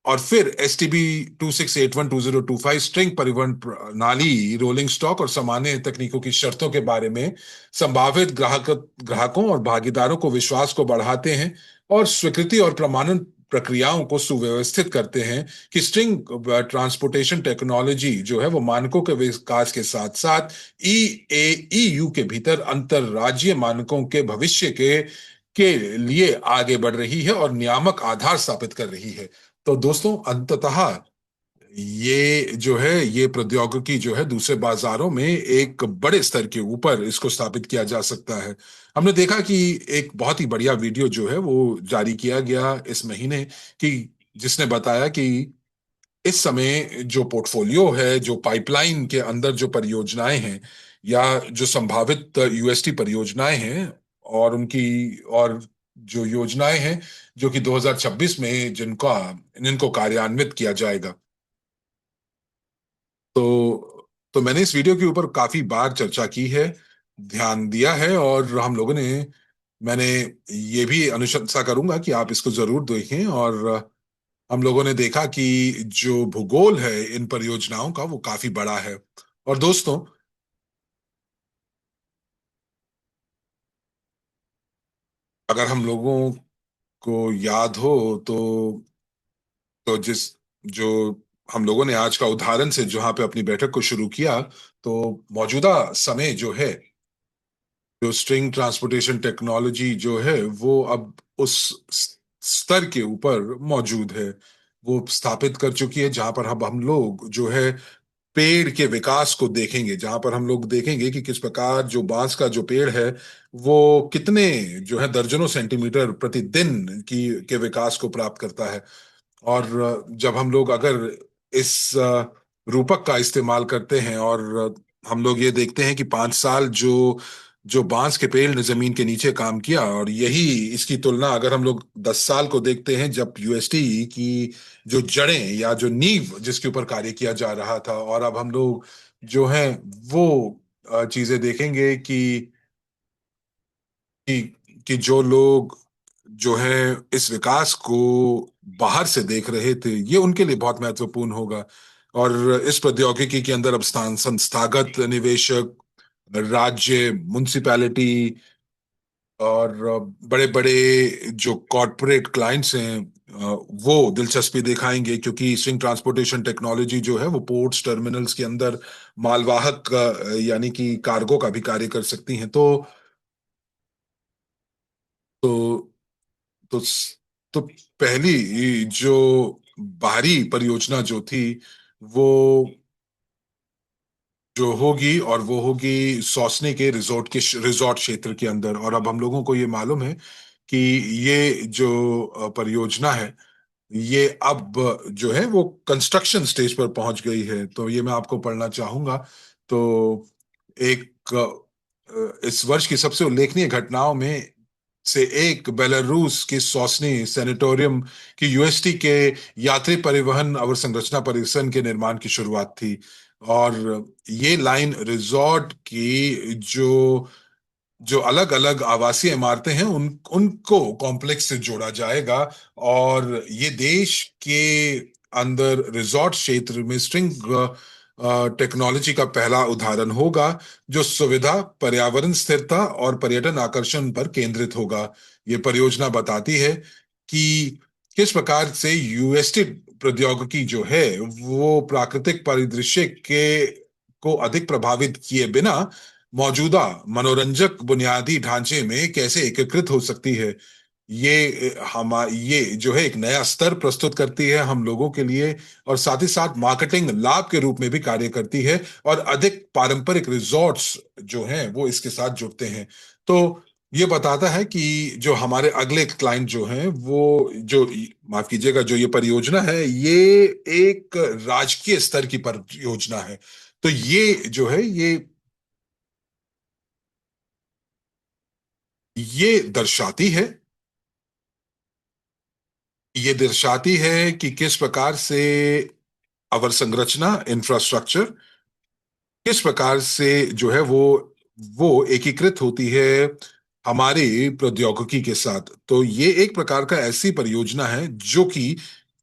और फिर STB 26812025 स्ट्रिंग परिवहन प्रणाली, रोलिंग स्टॉक और सामान्य तकनीकों की शर्तों के बारे में संभावित ग्राहकों और भागीदारों को विश्वास को बढ़ाते हैं और स्वीकृति और प्रमाणन प्रक्रियाओं को सुव्यवस्थित करते हैं कि स्ट्रिंग ट्रांसपोर्टेशन टेक्नोलॉजी जो है वो मानकों के विकास के साथ साथ ईएईयू के भीतर अंतरराज्यीय मानकों के भविष्य के लिए आगे बढ़ रही है और नियामक आधार स्थापित कर रही है। तो दोस्तों, अंततः ये जो है ये प्रौद्योगिकी जो है दूसरे बाजारों में एक बड़े स्तर के ऊपर इसको स्थापित किया जा सकता है। हमने देखा कि एक बहुत ही बढ़िया वीडियो जो है वो जारी किया गया इस महीने, कि जिसने बताया कि इस समय जो पोर्टफोलियो है, जो पाइपलाइन के अंदर जो परियोजनाएं हैं या जो संभावित यूएसटी परियोजनाएं हैं और उनकी और जो योजनाएं हैं जो कि 2026 में जिनको कार्यान्वित किया जाएगा। तो मैंने इस वीडियो के ऊपर काफी बार चर्चा की है, ध्यान दिया है, और हम लोगों ने मैंने ये भी अनुशंसा करूंगा कि आप इसको जरूर देखें। और हम लोगों ने देखा कि जो भूगोल है इन परियोजनाओं का वो काफी बड़ा है। और दोस्तों, अगर हम लोगों को याद हो तो जिस जो हम लोगों ने आज का उदाहरण से जहां पे अपनी बैठक को शुरू किया, तो मौजूदा समय जो है, जो स्ट्रिंग ट्रांसपोर्टेशन टेक्नोलॉजी जो है वो अब उस स्तर के ऊपर मौजूद है, वो स्थापित कर चुकी है, जहां पर अब हम लोग जो है पेड़ के विकास को देखेंगे, जहां पर हम लोग देखेंगे कि किस प्रकार जो बांस का जो पेड़ है वो कितने जो है दर्जनों सेंटीमीटर प्रतिदिन की के विकास को प्राप्त करता है। और जब हम लोग अगर इस रूपक का इस्तेमाल करते हैं और हम लोग ये देखते हैं कि 5 साल जो जो बांस के पेड़ ने जमीन के नीचे काम किया, और यही इसकी तुलना अगर हम लोग 10 साल को देखते हैं जब यूएसटी की जो जड़ें या जो नींव जिसके ऊपर कार्य किया जा रहा था, और अब हम लोग जो है वो चीजें देखेंगे कि जो लोग जो है इस विकास को बाहर से देख रहे थे, ये उनके लिए बहुत महत्वपूर्ण होगा। और इस प्रौद्योगिकी के अंदर अब संस्थागत निवेशक, राज्य, म्युनिसिपैलिटी और बड़े बड़े जो कॉरपोरेट क्लाइंट्स हैं, वो दिलचस्पी दिखाएंगे, क्योंकि स्विंग ट्रांसपोर्टेशन टेक्नोलॉजी जो है वो पोर्ट्स टर्मिनल्स के अंदर मालवाहक यानी कि कार्गो का भी कार्य कर सकती हैं। तो तो तो पहली जो बाहरी परियोजना जो थी वो जो होगी, और वो होगी सॉसने के रिजॉर्ट क्षेत्र के अंदर। और अब हम लोगों को ये मालूम है कि ये जो परियोजना है ये अब जो है वो कंस्ट्रक्शन स्टेज पर पहुंच गई है। तो ये मैं आपको पढ़ना चाहूंगा। तो एक इस वर्ष की सबसे उल्लेखनीय घटनाओं में से एक बेलारूस के सोस्नी सेनेटोरियम की यूएसटी के यात्री परिवहन अवसंरचना परिसर के निर्माण की शुरुआत थी। और ये लाइन रिजॉर्ट की जो जो अलग अलग आवासीय इमारतें हैं उनको कॉम्प्लेक्स से जोड़ा जाएगा। और ये देश के अंदर रिजॉर्ट क्षेत्र में स्ट्रिंग टेक्नोलॉजी का पहला उदाहरण होगा, जो सुविधा, पर्यावरण स्थिरता और पर्यटन आकर्षण पर केंद्रित होगा। ये परियोजना बताती है कि किस प्रकार से यूएसटी प्रौद्योगिकी जो है वो प्राकृतिक परिदृश्य के को अधिक प्रभावित किए बिना मौजूदा मनोरंजक बुनियादी ढांचे में कैसे एकीकृत हो सकती है। ये जो है एक नया स्तर प्रस्तुत करती है हम लोगों के लिए, और साथ ही साथ मार्केटिंग लाभ के रूप में भी कार्य करती है, और अधिक पारंपरिक रिजॉर्ट्स जो हैं वो इसके साथ जुड़ते हैं। तो ये बताता है कि जो हमारे अगले क्लाइंट जो हैं वो जो माफ कीजिएगा, जो ये परियोजना है ये एक राजकीय स्तर की परियोजना है। तो ये दर्शाती है ये दर्शाती है कि किस प्रकार से अवसंरचना, इंफ्रास्ट्रक्चर किस प्रकार से जो है वो एकीकृत होती है हमारी प्रौद्योगिकी के साथ। तो ये एक प्रकार का ऐसी परियोजना है जो कि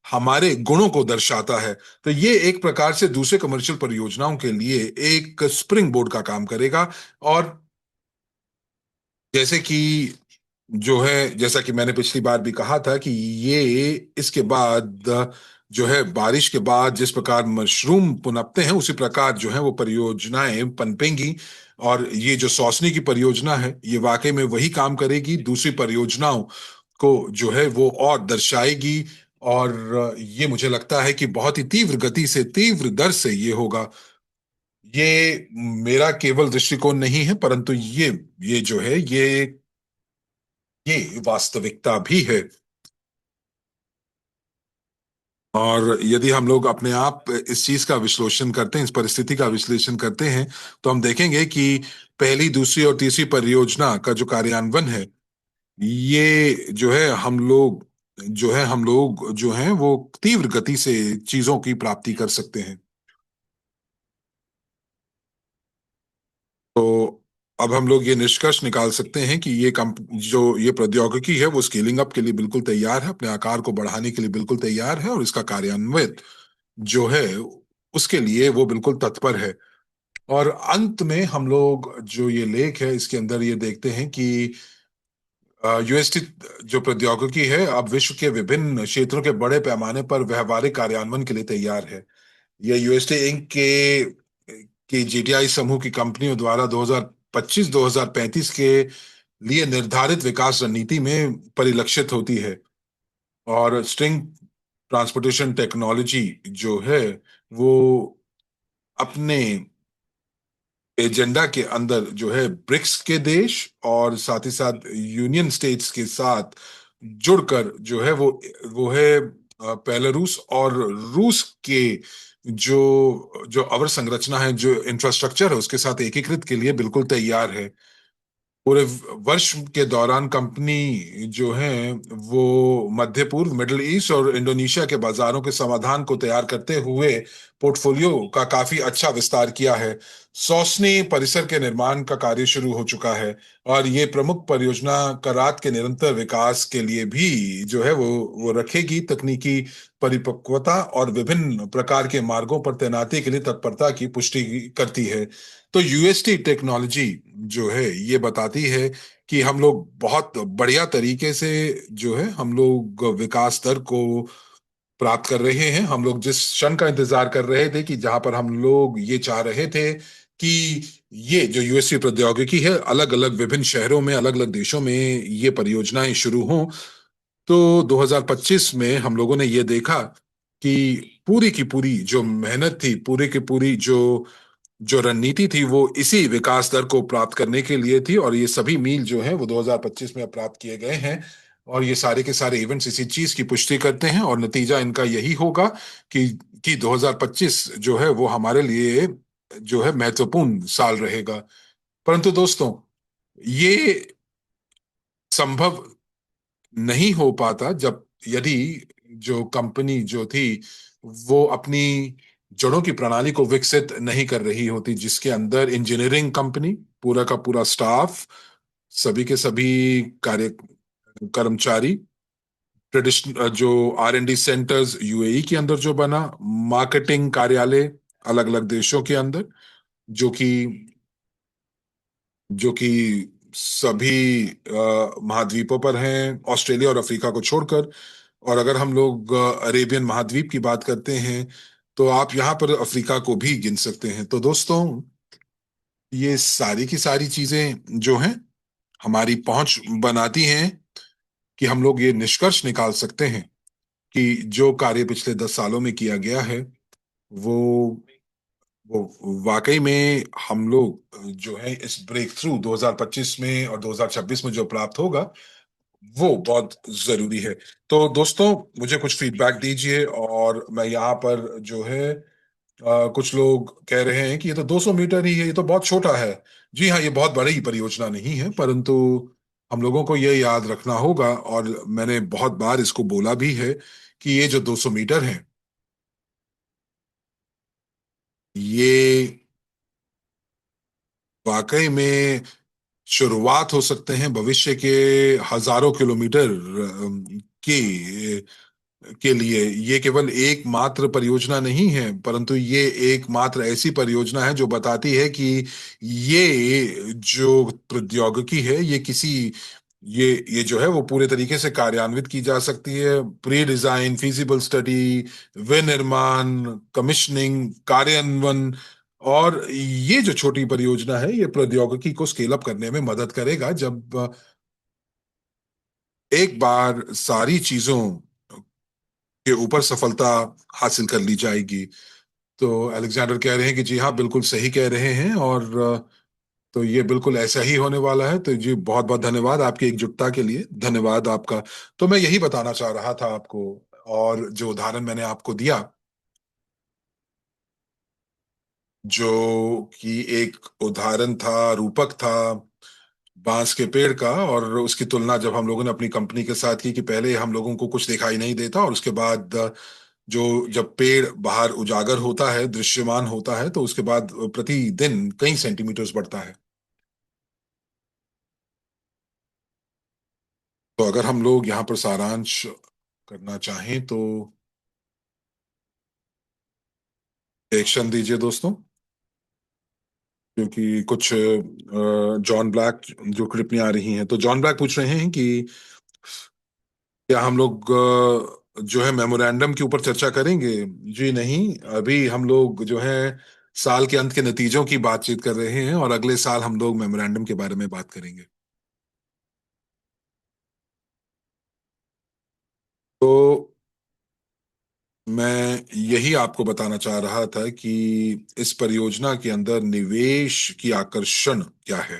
हमारे गुणों को दर्शाता है। तो ये एक प्रकार से दूसरे कमर्शियल परियोजनाओं के लिए एक स्प्रिंग बोर्ड का काम करेगा। और जैसे कि जैसा कि मैंने पिछली बार भी कहा था कि ये इसके बाद जो है बारिश के बाद जिस प्रकार मशरूम पुनपते हैं उसी प्रकार जो है वो परियोजनाएं पनपेंगी। और ये जो सौसनी की परियोजना है ये वाकई में वही काम करेगी, दूसरी परियोजनाओं को जो है वो और दर्शाएगी। और ये मुझे लगता है कि बहुत ही तीव्र गति से, तीव्र दर से ये होगा। ये मेरा केवल दृष्टिकोण नहीं है, परंतु ये जो है ये वास्तविकता भी है। और यदि हम लोग अपने आप इस चीज का विश्लेषण करते हैं, इस परिस्थिति का विश्लेषण करते हैं, तो हम देखेंगे कि पहली, दूसरी और तीसरी परियोजना का जो कार्यान्वयन है, ये जो है हम लोग जो हैं वो तीव्र गति से चीजों की प्राप्ति कर सकते हैं। तो अब हम लोग ये निष्कर्ष निकाल सकते हैं कि जो ये प्रौद्योगिकी है वो स्केलिंग अप के लिए बिल्कुल तैयार है, अपने आकार को बढ़ाने के लिए बिल्कुल तैयार है, और इसका कार्यान्वयन जो है उसके लिए वो बिल्कुल तत्पर है। और अंत में हम लोग जो ये लेख है इसके अंदर ये देखते हैं कि यूएसटी जो प्रौद्योगिकी है अब विश्व के विभिन्न क्षेत्रों के बड़े पैमाने पर व्यवहारिक कार्यान्वयन के लिए तैयार है। यह यूएसटी इंक के जीटीआई समूह की कंपनियों द्वारा 2025-2035 के लिए निर्धारित विकास रणनीति में परिलक्षित होती है। और स्ट्रिंग ट्रांसपोर्टेशन टेक्नोलॉजी जो है वो अपने एजेंडा के अंदर जो है ब्रिक्स के देश और साथ ही साथ यूनियन स्टेट्स के साथ जुड़कर जो है वो है बेलारूस और रूस के जो जो अवसंरचना है, जो इंफ्रास्ट्रक्चर है उसके साथ एकीकृत के लिए बिल्कुल तैयार है। पूरे वर्ष के दौरान कंपनी जो है वो मध्य पूर्व, मिडिल ईस्ट और इंडोनेशिया के बाजारों के समाधान को तैयार करते हुए पोर्टफोलियो का काफी अच्छा विस्तार किया है। सौसनी परिसर के निर्माण का कार्य शुरू हो चुका है, और ये प्रमुख परियोजना करात के निरंतर विकास के लिए भी जो है वो रखेगी तकनीकी परिपक्वता और विभिन्न प्रकार के मार्गों पर तैनाती के लिए तत्परता की पुष्टि करती है। तो यूएसटी टेक्नोलॉजी जो है ये बताती है कि हम लोग बहुत बढ़िया तरीके से जो है हम लोग विकास दर को प्राप्त कर रहे हैं। हम लोग जिस क्षण का इंतजार कर रहे थे कि जहां पर हम लोग ये चाह रहे थे कि ये जो यूएससी प्रौद्योगिकी है अलग अलग विभिन्न शहरों में, अलग अलग देशों में ये परियोजनाएं शुरू हों, तो 2025 में हम लोगों ने ये देखा कि पूरी की पूरी जो मेहनत थी, पूरी की पूरी जो जो रणनीति थी वो इसी विकास दर को प्राप्त करने के लिए थी। और ये सभी मील जो है वो 2025 में प्राप्त किए गए हैं। और ये सारे के सारे इवेंट्स इसी चीज की पुष्टि करते हैं, और नतीजा इनका यही होगा कि 2025 जो है वो हमारे लिए जो है महत्वपूर्ण साल रहेगा। परंतु दोस्तों, ये संभव नहीं हो पाता जब यदि जो कंपनी जो थी वो अपनी जड़ों की प्रणाली को विकसित नहीं कर रही होती, जिसके अंदर इंजीनियरिंग कंपनी, पूरा का पूरा स्टाफ, सभी के सभी कार्य कर्मचारी, ट्रेडिशनल जो R&D सेंटर्स यूएई के अंदर जो बना, मार्केटिंग कार्यालय अलग अलग देशों के अंदर, जो कि जो कि सभी महाद्वीपों पर हैं, ऑस्ट्रेलिया और अफ्रीका को छोड़कर। और अगर हम लोग अरेबियन महाद्वीप की बात करते हैं तो आप यहाँ पर अफ्रीका को भी गिन सकते हैं। तो दोस्तों, ये सारी की सारी चीजें जो हैं हमारी पहुंच बनाती हैं कि हम लोग ये निष्कर्ष निकाल सकते हैं कि जो कार्य पिछले 10 सालों में किया गया है वो वो वाकई में हम लोग जो है इस ब्रेक थ्रू 2025 में और 2026 में जो प्राप्त होगा वो बहुत जरूरी है। तो दोस्तों, मुझे कुछ फीडबैक दीजिए। और मैं यहाँ पर जो है कुछ लोग कह रहे हैं कि ये तो 200 मीटर ही है, ये तो बहुत छोटा है। जी हाँ, ये बहुत बड़ी परियोजना नहीं है, परंतु हम लोगों को ये याद रखना होगा, और मैंने बहुत बार इसको बोला भी है कि ये जो 200 मीटर है ये वाकई में शुरुआत हो सकते हैं भविष्य के हजारों किलोमीटर की के लिए ये केवल एकमात्र परियोजना नहीं है, परंतु ये एकमात्र ऐसी परियोजना है जो बताती है कि ये जो प्रौद्योगिकी है ये किसी ये जो है वो पूरे तरीके से कार्यान्वित की जा सकती है। प्री डिजाइन, फीजिबल स्टडी, विनिर्माण, कमिश्निंग, कार्यान्वयन, और ये जो छोटी परियोजना है ये प्रौद्योगिकी को स्केल अप करने में मदद करेगा। जब एक बार सारी चीजों के ऊपर सफलता हासिल कर ली जाएगी। तो अलेक्जेंडर कह रहे हैं कि जी हाँ, बिल्कुल सही कह रहे हैं, और तो ये बिल्कुल ऐसा ही होने वाला है। तो जी बहुत बहुत धन्यवाद आपकी एकजुटता के लिए, धन्यवाद आपका। तो मैं यही बताना चाह रहा था आपको, और जो उदाहरण मैंने आपको दिया, जो कि एक उदाहरण था, रूपक था बांस के पेड़ का, और उसकी तुलना जब हम लोगों ने अपनी कंपनी के साथ की कि पहले हम लोगों को कुछ दिखाई नहीं देता और उसके बाद जो जब पेड़ बाहर उजागर होता है, दृश्यमान होता है, तो उसके बाद प्रतिदिन कई सेंटीमीटर्स बढ़ता है। तो अगर हम लोग यहाँ पर सारांश करना चाहें तो एक क्षण दीजिए दोस्तों, क्योंकि कुछ जॉन ब्लैक जो टिप्पणियां आ रही हैं, तो जॉन ब्लैक पूछ रहे हैं कि क्या हम लोग जो है मेमोरेंडम के ऊपर चर्चा करेंगे। जी नहीं, अभी हम लोग जो है साल के अंत के नतीजों की बातचीत कर रहे हैं, और अगले साल हम लोग मेमोरेंडम के बारे में बात करेंगे। तो मैं यही आपको बताना चाह रहा था कि इस परियोजना के अंदर निवेश की आकर्षण क्या है।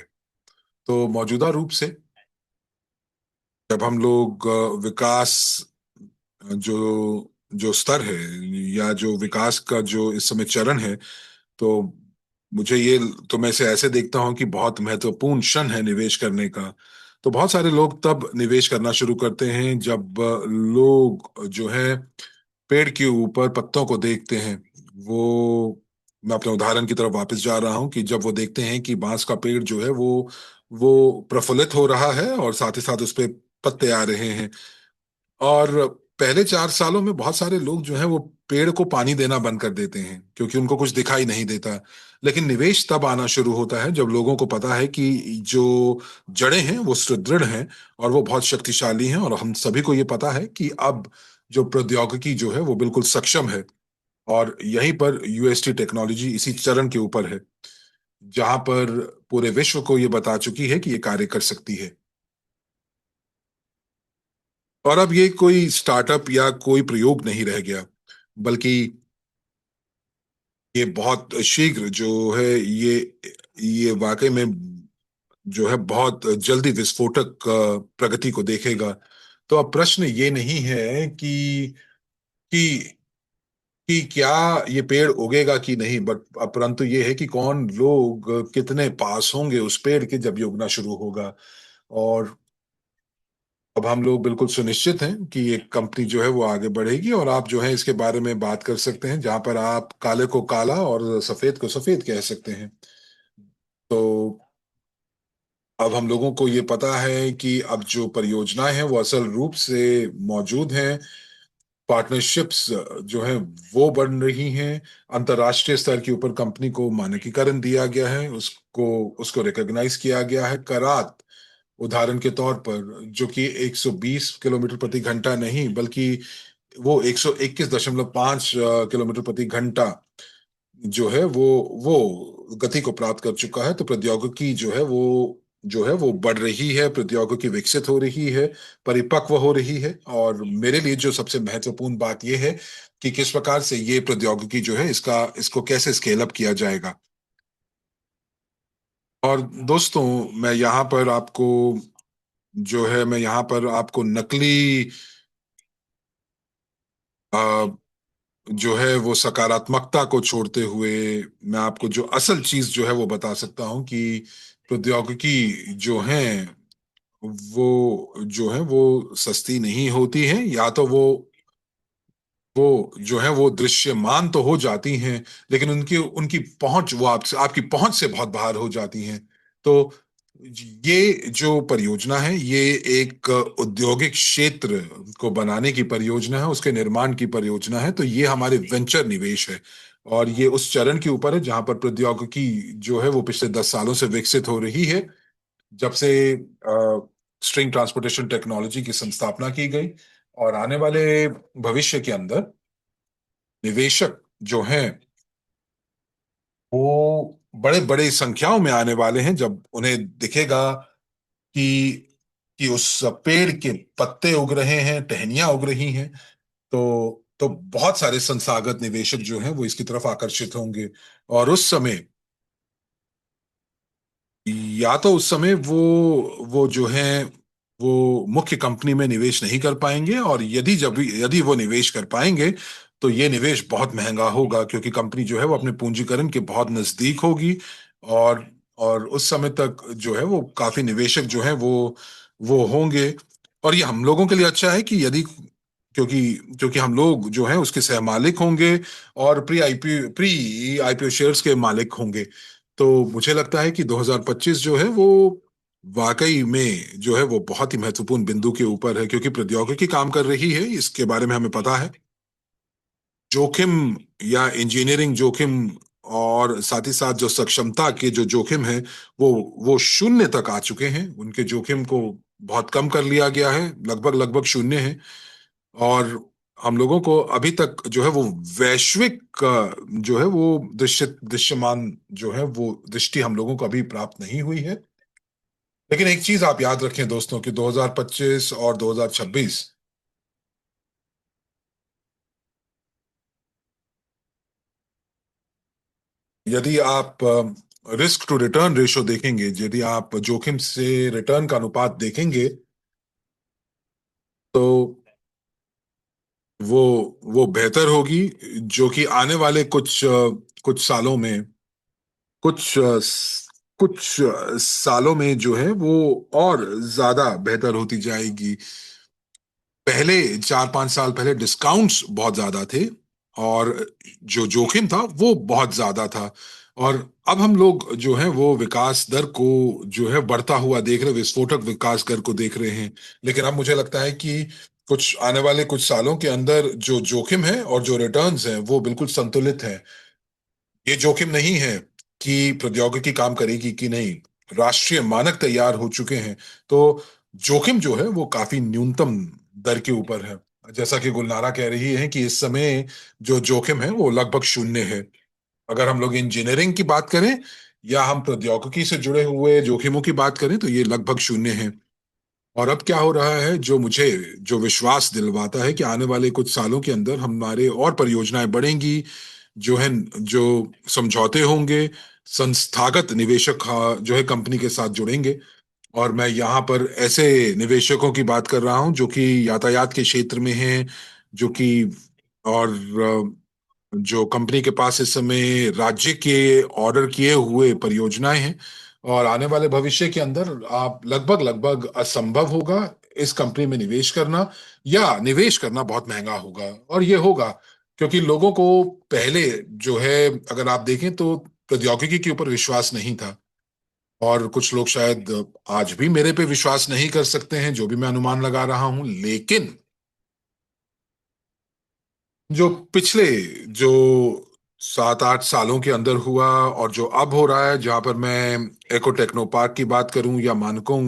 तो मौजूदा रूप से जब हम लोग विकास जो जो स्तर है, या जो विकास का जो इस समय चरण है, तो मुझे ये तो मैं इसे ऐसे देखता हूं कि बहुत महत्वपूर्ण क्षण है निवेश करने का। तो बहुत सारे लोग तब निवेश करना शुरू करते हैं जब लोग जो है पेड़ के ऊपर पत्तों को देखते हैं। वो मैं अपने उदाहरण की तरफ वापस जा रहा हूं कि जब वो देखते हैं कि बांस का पेड़ जो है वो प्रफुल्लित हो रहा है और साथ ही साथ उस पे पत्ते आ रहे हैं। और पहले 4 सालों में बहुत सारे लोग जो हैं वो पेड़ को पानी देना बंद कर देते हैं क्योंकि उनको कुछ दिखाई नहीं देता। लेकिन निवेश तब आना शुरू होता है जब लोगों को पता है कि जो जड़ें हैं वो सुदृढ़ हैं और वो बहुत शक्तिशाली हैं, और हम सभी को ये पता है कि अब जो प्रौद्योगिकी जो है वो बिल्कुल सक्षम है। और यहीं पर यूएसटी टेक्नोलॉजी इसी चरण के ऊपर है जहां पर पूरे विश्व को ये बता चुकी है कि ये कार्य कर सकती है। और अब ये कोई स्टार्टअप या कोई प्रयोग नहीं रह गया, बल्कि ये बहुत शीघ्र जो है ये वाकई में जो है बहुत जल्दी विस्फोटक प्रगति को देखेगा। तो अब प्रश्न ये नहीं है कि कि क्या ये पेड़ उगेगा कि नहीं, बट परंतु ये है कि कौन लोग कितने पास होंगे उस पेड़ के जब ये उगना शुरू होगा। और अब हम लोग बिल्कुल सुनिश्चित हैं कि ये कंपनी जो है वो आगे बढ़ेगी, और आप जो है इसके बारे में बात कर सकते हैं जहां पर आप काले को काला और सफेद को सफेद कह सकते हैं। तो अब हम लोगों को ये पता है कि अब जो परियोजनाएं हैं वो असल रूप से मौजूद हैं। पार्टनरशिप्स जो है वो बढ़ रही हैं। अंतर्राष्ट्रीय स्तर के ऊपर कंपनी को मानकीकरण दिया गया है, उसको उसको रिकॉग्नाइज किया गया है। करात उदाहरण के तौर पर, जो कि 120 किलोमीटर प्रति घंटा नहीं बल्कि वो 121.5 किलोमीटर प्रति घंटा जो है वो गति को प्राप्त कर चुका है। तो प्रौद्योगिकी जो है वो बढ़ रही है, प्रौद्योगिकी विकसित हो रही है, परिपक्व हो रही है। और मेरे लिए जो सबसे महत्वपूर्ण बात यह है कि किस प्रकार से ये प्रौद्योगिकी जो है इसको कैसे स्केल अप किया जाएगा। और दोस्तों, मैं यहाँ पर आपको नकली अ, जो है वो सकारात्मकता को छोड़ते हुए मैं आपको जो असल चीज जो है वो बता सकता हूँ कि प्रौद्योगिकी जो है वो सस्ती नहीं होती है। या तो वो जो है वो दृश्यमान तो हो जाती हैं, लेकिन उनकी उनकी पहुंच वो आपकी पहुंच से बहुत बाहर हो जाती हैं। तो ये जो परियोजना है, ये एक औद्योगिक क्षेत्र को बनाने की परियोजना है, उसके निर्माण की परियोजना है। तो ये हमारे वेंचर निवेश है, और ये उस चरण के ऊपर है जहां पर प्रौद्योगिकी जो है वो पिछले 10 सालों से विकसित हो रही है, जब से स्ट्रिंग ट्रांसपोर्टेशन टेक्नोलॉजी की संस्थापना की गई। और आने वाले भविष्य के अंदर निवेशक जो हैं वो बड़े बड़े संख्याओं में आने वाले हैं, जब उन्हें दिखेगा कि उस पेड़ के पत्ते उग रहे हैं, टहनियां उग रही हैं। तो बहुत सारे संस्थागत निवेशक जो हैं वो इसकी तरफ आकर्षित होंगे। और उस समय, या तो उस समय वो जो है वो मुख्य कंपनी में निवेश नहीं कर पाएंगे, और यदि वो निवेश कर पाएंगे तो ये निवेश बहुत महंगा होगा, क्योंकि कंपनी जो है वो अपने पूंजीकरण के बहुत नजदीक होगी। और उस समय तक जो है वो काफी निवेशक जो है वो होंगे। और ये हम लोगों के लिए अच्छा है कि यदि, क्योंकि क्योंकि हम लोग जो हैं उसके सह मालिक होंगे, और प्री आईपीओ शेयर्स के मालिक होंगे। तो मुझे लगता है कि 2025 जो है वो वाकई में जो है वो बहुत ही महत्वपूर्ण बिंदु के ऊपर है, क्योंकि प्रौद्योगिकी काम कर रही है, इसके बारे में हमें पता है। जोखिम या इंजीनियरिंग जोखिम, और साथ ही साथ जो सक्षमता के जो जोखिम है, वो शून्य तक आ चुके हैं। उनके जोखिम को बहुत कम कर लिया गया है, लगभग लगभग शून्य है। और हम लोगों को अभी तक जो है वो वैश्विक जो है वो दृश्यमान जो है वो दृष्टि हम लोगों को अभी प्राप्त नहीं हुई है। लेकिन एक चीज आप याद रखें दोस्तों, कि 2025 और 2026, यदि आप रिस्क टू रिटर्न रेशो देखेंगे, यदि आप जोखिम से रिटर्न का अनुपात देखेंगे, तो वो बेहतर होगी, जो कि आने वाले कुछ सालों में, कुछ सालों में जो है वो और ज्यादा बेहतर होती जाएगी। पहले 4-5 साल पहले डिस्काउंट्स बहुत ज्यादा थे, और जो जोखिम था वो बहुत ज्यादा था। और अब हम लोग जो है वो विकास दर को जो है बढ़ता हुआ देख रहे, विस्फोटक विकास दर को देख रहे हैं। लेकिन अब मुझे लगता है कि कुछ आने वाले कुछ सालों के अंदर जो जोखिम है और जो रिटर्न्स हैं वो बिल्कुल संतुलित है। ये जोखिम नहीं है कि प्रौद्योगिकी काम करेगी कि नहीं, राष्ट्रीय मानक तैयार हो चुके हैं। तो जोखिम जो है वो काफी न्यूनतम दर के ऊपर है। जैसा कि गुलनारा कह रही है कि इस समय जो जोखिम है वो लगभग शून्य है। अगर हम लोग इंजीनियरिंग की बात करें या हम प्रौद्योगिकी से जुड़े हुए जोखिमों की बात करें, तो ये लगभग शून्य है। और अब क्या हो रहा है, जो विश्वास दिलवाता है कि आने वाले कुछ सालों के अंदर हमारे और परियोजनाएं बढ़ेंगी, जो है जो समझौते होंगे, संस्थागत निवेशक जो है कंपनी के साथ जुड़ेंगे। और मैं यहाँ पर ऐसे निवेशकों की बात कर रहा हूँ जो कि यातायात के क्षेत्र में हैं, जो कि, और जो कंपनी के पास इस समय राज्य के ऑर्डर किए हुए परियोजनाएं हैं। और आने वाले भविष्य के अंदर आप लगभग लगभग असंभव होगा इस कंपनी में निवेश करना, या निवेश करना बहुत महंगा होगा। और ये होगा क्योंकि लोगों को पहले जो है, अगर आप देखें तो प्रौद्योगिकी के ऊपर विश्वास नहीं था। और कुछ लोग शायद आज भी मेरे पे विश्वास नहीं कर सकते हैं, जो भी मैं अनुमान लगा रहा हूं। लेकिन जो पिछले जो 7-8 सालों के अंदर हुआ, और जो अब हो रहा है, जहां पर मैं एको टेक्नो पार्क की बात करूं या मानकों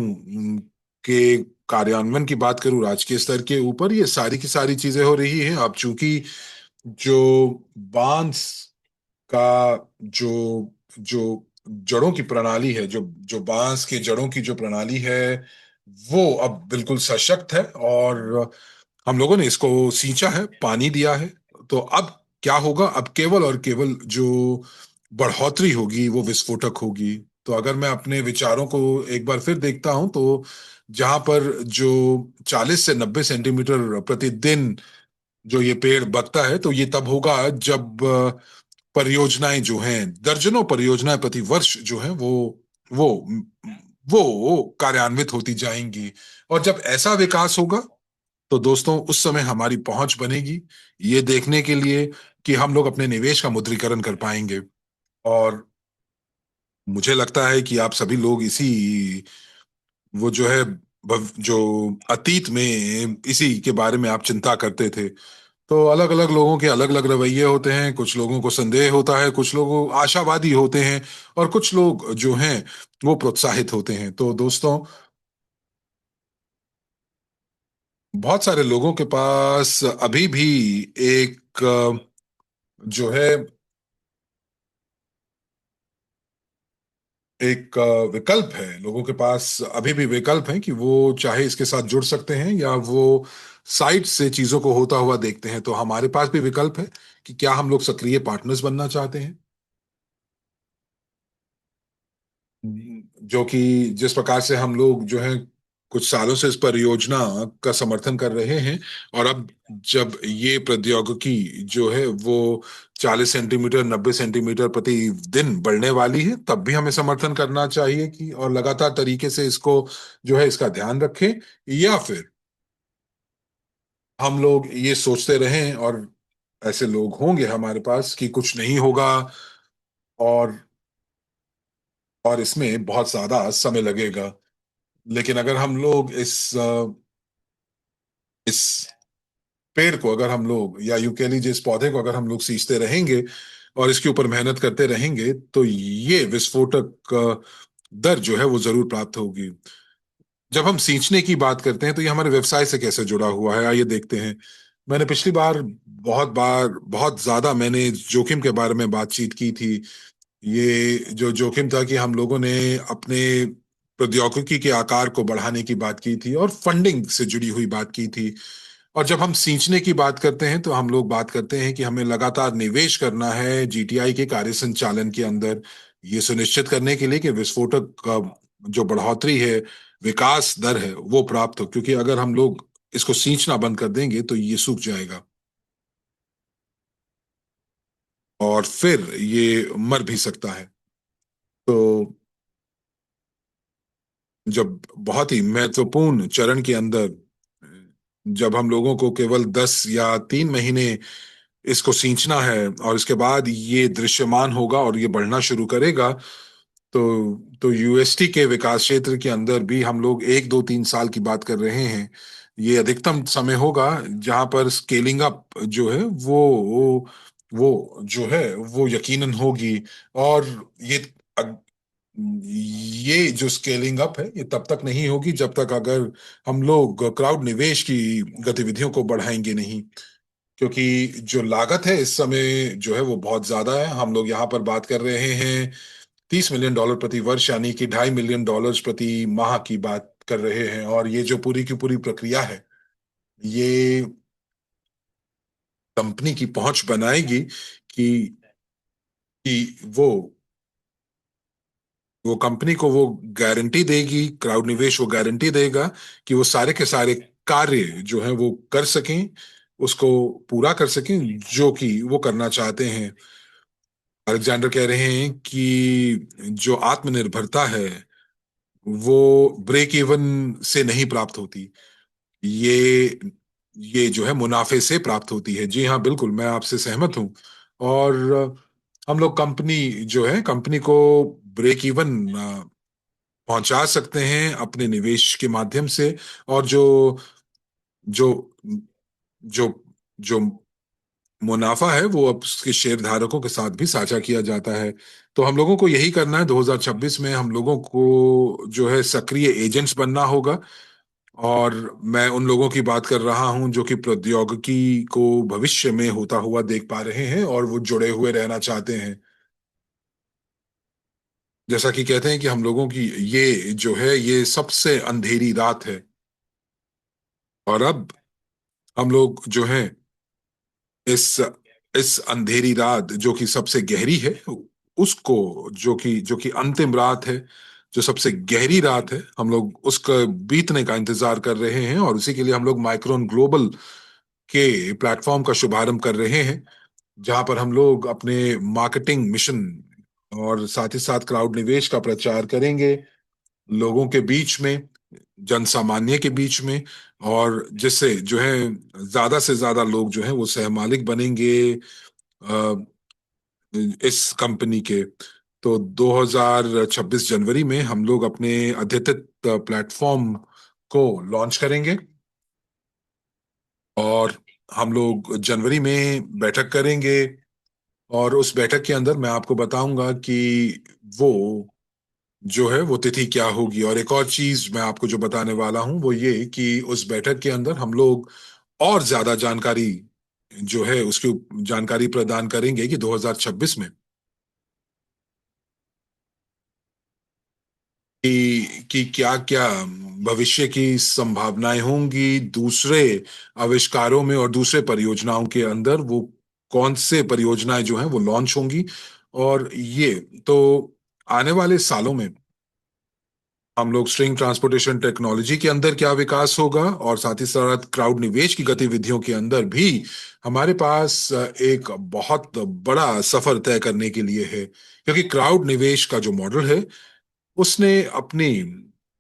के कार्यान्वयन की बात करूं राजकीय स्तर के ऊपर, ये सारी की सारी चीजें हो रही हैं। अब चूंकि जो बांस का जो जो जड़ों की प्रणाली है, जो जो बांस के जड़ों की जो प्रणाली है, वो अब बिल्कुल सशक्त है। और हम लोगों ने इसको सींचा है, पानी दिया है। तो अब क्या होगा, अब केवल और केवल जो बढ़ोतरी होगी वो विस्फोटक होगी। तो अगर मैं अपने विचारों को एक बार फिर देखता हूं, तो जहां पर जो 40 से 90 सेंटीमीटर प्रतिदिन जो ये पेड़ बढ़ता है, तो ये तब होगा जब परियोजनाएं जो हैं, दर्जनों परियोजनाएं प्रति वर्ष जो हैं वो वो कार्यान्वित होती जाएंगी। और जब ऐसा विकास होगा, तो दोस्तों उस समय हमारी पहुंच बनेगी ये देखने के लिए कि हम लोग अपने निवेश का मुद्रीकरण कर पाएंगे। और मुझे लगता है कि आप सभी लोग इसी वो जो है जो अतीत में इसी के बारे में आप चिंता करते थे। तो अलग अलग लोगों के अलग अलग रवैये होते हैं, कुछ लोगों को संदेह होता है, कुछ लोग आशावादी होते हैं, और कुछ लोग जो हैं वो प्रोत्साहित होते हैं। तो दोस्तों, बहुत सारे लोगों के पास अभी भी एक जो है एक विकल्प है। लोगों के पास अभी भी विकल्प है कि वो चाहे इसके साथ जुड़ सकते हैं या वो साइड से चीजों को होता हुआ देखते हैं। तो हमारे पास भी विकल्प है कि क्या हम लोग सक्रिय पार्टनर्स बनना चाहते हैं, जो कि जिस प्रकार से हम लोग जो है कुछ सालों से इस परियोजना का समर्थन कर रहे हैं। और अब जब ये प्रौद्योगिकी जो है वो 40 सेंटीमीटर 90 सेंटीमीटर प्रति दिन बढ़ने वाली है, तब भी हमें समर्थन करना चाहिए कि और लगातार तरीके से इसको जो है इसका ध्यान रखें। या फिर हम लोग ये सोचते रहें, और ऐसे लोग होंगे हमारे पास कि कुछ नहीं होगा, और इसमें बहुत ज्यादा समय लगेगा। लेकिन अगर हम लोग इस पेड़ को, अगर हम लोग, या यूं कह लीजिए इस पौधे को अगर हम लोग सींचते रहेंगे और इसके ऊपर मेहनत करते रहेंगे, तो ये विस्फोटक दर जो है वो जरूर प्राप्त होगी। जब हम सींचने की बात करते हैं तो ये हमारे व्यवसाय से कैसे जुड़ा हुआ है, आइए देखते हैं। मैंने पिछली बार बहुत ज्यादा मैंने जोखिम के बारे में बातचीत की थी। ये जो जोखिम था कि हम लोगों ने अपने प्रौद्योगिकी के आकार को बढ़ाने की बात की थी और फंडिंग से जुड़ी हुई बात की थी। और जब हम सींचने की बात करते हैं तो हम लोग बात करते हैं कि हमें लगातार निवेश करना है जीटीआई के कार्य संचालन के अंदर, ये सुनिश्चित करने के लिए कि विस्फोटक का जो बढ़ोतरी है, विकास दर है, वो प्राप्त हो। क्योंकि अगर हम लोग इसको सींचना बंद कर देंगे तो ये सूख जाएगा और फिर ये मर भी सकता है। तो जब बहुत ही महत्वपूर्ण चरण के अंदर, जब हम लोगों को केवल 10 या 3 महीने इसको सींचना है और इसके बाद ये दृश्यमान होगा और ये बढ़ना शुरू करेगा, तो यूएसटी के विकास क्षेत्र के अंदर भी हम लोग 1 2 3 साल की बात कर रहे हैं। ये अधिकतम समय होगा जहां पर स्केलिंग अप जो है वो जो है वो यकीनन होगी। और ये ये जो स्केलिंग अप है ये तब तक नहीं होगी जब तक अगर हम लोग क्राउड निवेश की गतिविधियों को बढ़ाएंगे नहीं। क्योंकि जो लागत है इस समय जो है वो बहुत ज्यादा है। हम लोग यहाँ पर बात कर रहे हैं $30 मिलियन प्रति वर्ष, यानी कि $2.5 मिलियन प्रति माह की बात कर रहे हैं। और ये जो पूरी की पूरी प्रक्रिया है, ये कंपनी की पहुंच बनाएगी कि वो कंपनी को वो गारंटी देगी, क्राउड निवेश वो गारंटी देगा कि वो सारे के सारे कार्य जो है वो कर सकें, उसको पूरा कर सकें जो कि वो करना चाहते हैं। अलेक्जेंडर कह रहे हैं कि जो आत्मनिर्भरता है वो ब्रेक इवन से नहीं प्राप्त होती, ये जो है मुनाफे से प्राप्त होती है। जी हाँ, बिल्कुल, मैं आपसे सहमत हूँ। और हम लोग कंपनी को ब्रेक इवन पहुंचा सकते हैं अपने निवेश के माध्यम से। और जो जो जो मुनाफा है वो अब उसके शेयर धारकों के साथ भी साझा किया जाता है। तो हम लोगों को यही करना है। 2026 में हम लोगों को जो है सक्रिय एजेंट्स बनना होगा। और मैं उन लोगों की बात कर रहा हूं जो कि प्रौद्योगिकी को भविष्य में होता हुआ देख पा रहे हैं और वो जुड़े हुए रहना चाहते हैं। जैसा कि कहते हैं कि हम लोगों की ये जो है ये सबसे अंधेरी रात है, और अब हम लोग जो हैं इस अंधेरी रात जो कि सबसे गहरी है, उसको जो कि अंतिम रात है, जो सबसे गहरी रात है, हम लोग उसका बीतने का इंतजार कर रहे हैं। और उसी के लिए हम लोग माइक्रोन ग्लोबल के प्लेटफॉर्म का शुभारंभ कर रहे हैं, जहां पर हम लोग अपने मार्केटिंग मिशन और साथ ही साथ क्राउड निवेश का प्रचार करेंगे लोगों के बीच में, जन सामान्य के बीच में। और जिससे जो है ज्यादा से ज्यादा लोग जो है वो सहमालिक बनेंगे अ, इस कंपनी के। तो 2026 जनवरी में हम लोग अपने अद्यतित प्लेटफॉर्म को लॉन्च करेंगे। और हम लोग जनवरी में बैठक करेंगे, और उस बैठक के अंदर मैं आपको बताऊंगा कि वो जो है वो तिथि क्या होगी। और एक और चीज मैं आपको जो बताने वाला हूं वो ये कि उस बैठक के अंदर हम लोग और ज्यादा जानकारी जो है उसकी जानकारी प्रदान करेंगे कि 2026 में कि क्या क्या भविष्य की संभावनाएं होंगी दूसरे आविष्कारों में और दूसरे परियोजनाओं के अंदर, वो कौन से परियोजनाएं जो हैं वो लॉन्च होंगी। और ये तो आने वाले सालों में हम लोग स्ट्रिंग ट्रांसपोर्टेशन टेक्नोलॉजी के अंदर क्या विकास होगा, और साथ ही साथ क्राउड निवेश की गतिविधियों के अंदर भी हमारे पास एक बहुत बड़ा सफर तय करने के लिए है। क्योंकि क्राउड निवेश का जो मॉडल है उसने अपनी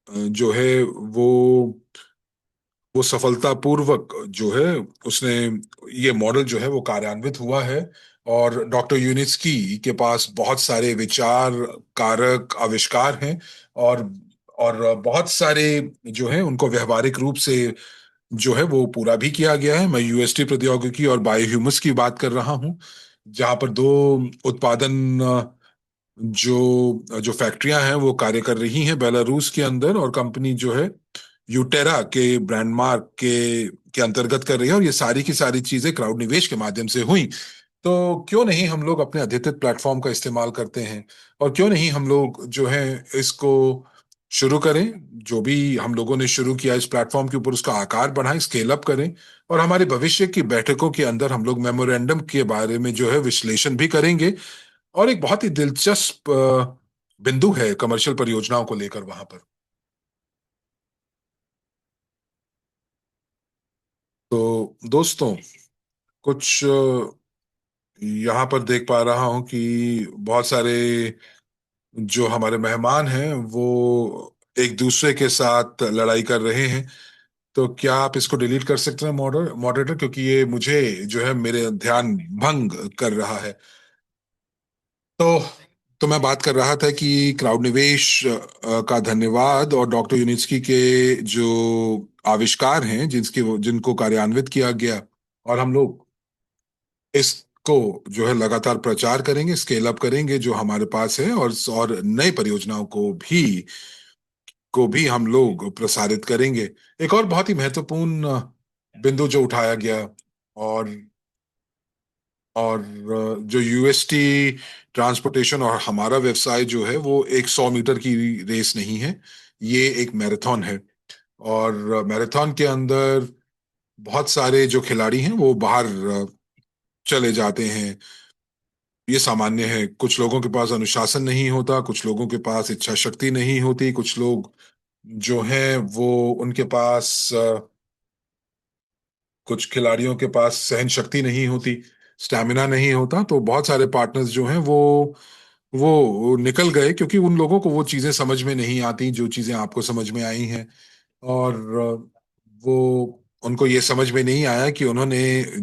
जो है वो सफलतापूर्वक जो है उसने ये मॉडल जो है वो कार्यान्वित हुआ है। और डॉक्टर यूनिस्की के पास बहुत सारे विचार कारक आविष्कार हैं, और बहुत सारे जो है उनको व्यवहारिक रूप से जो है वो पूरा भी किया गया है। मैं यूएसटी प्रौद्योगिकी और बायोह्यूमस की बात कर रहा हूँ, जहां पर दो उत्पादन जो जो फैक्ट्रियां हैं वो कार्य कर रही हैं बेलारूस के अंदर, और कंपनी जो है यूटेरा के ब्रांड मार्क के अंतर्गत कर रही है। और ये सारी की सारी चीजें क्राउड निवेश के माध्यम से हुई। तो क्यों नहीं हम लोग अपने अधिकृत प्लेटफॉर्म का इस्तेमाल करते हैं, और क्यों नहीं हम लोग जो है इसको शुरू करें। जो भी हम लोगों ने शुरू किया इस प्लेटफॉर्म के ऊपर उसका आकार बढ़ाएं, स्केल अप करें। और हमारे भविष्य की बैठकों के अंदर हम लोग मेमोरेंडम के बारे में जो है विश्लेषण भी करेंगे। और एक बहुत ही दिलचस्प बिंदु है कमर्शियल परियोजनाओं को लेकर वहां पर। तो दोस्तों, कुछ यहाँ पर देख पा रहा हूँ कि बहुत सारे जो हमारे मेहमान हैं वो एक दूसरे के साथ लड़ाई कर रहे हैं। तो क्या आप इसको डिलीट कर सकते हैं मॉडरेटर, क्योंकि ये मुझे जो है मेरे ध्यान भंग कर रहा है। तो मैं बात कर रहा था कि क्राउड निवेश का धन्यवाद, और डॉक्टर यूनिस्की के जो आविष्कार हैं जिनको कार्यान्वित किया गया, और हम लोग इसको जो है लगातार प्रचार करेंगे, स्केल अप करेंगे जो हमारे पास है, और नई परियोजनाओं को भी हम लोग प्रसारित करेंगे। एक और बहुत ही महत्वपूर्ण बिंदु जो उठाया गया, और जो यूएसटी ट्रांसपोर्टेशन और हमारा व्यवसाय जो है वो एक 100 मीटर की रेस नहीं है, ये एक मैराथन है। और मैराथन के अंदर बहुत सारे जो खिलाड़ी हैं वो बाहर चले जाते हैं। ये सामान्य है, कुछ लोगों के पास अनुशासन नहीं होता, कुछ लोगों के पास इच्छा शक्ति नहीं होती, कुछ लोग जो हैं वो उनके पास कुछ खिलाड़ियों के पास सहन शक्ति नहीं होती, स्टैमिना नहीं होता। तो बहुत सारे पार्टनर्स जो हैं वो निकल गए, क्योंकि उन लोगों को वो चीजें समझ में नहीं आती जो चीजें आपको समझ में आई हैं। और वो उनको ये समझ में नहीं आया कि उन्होंने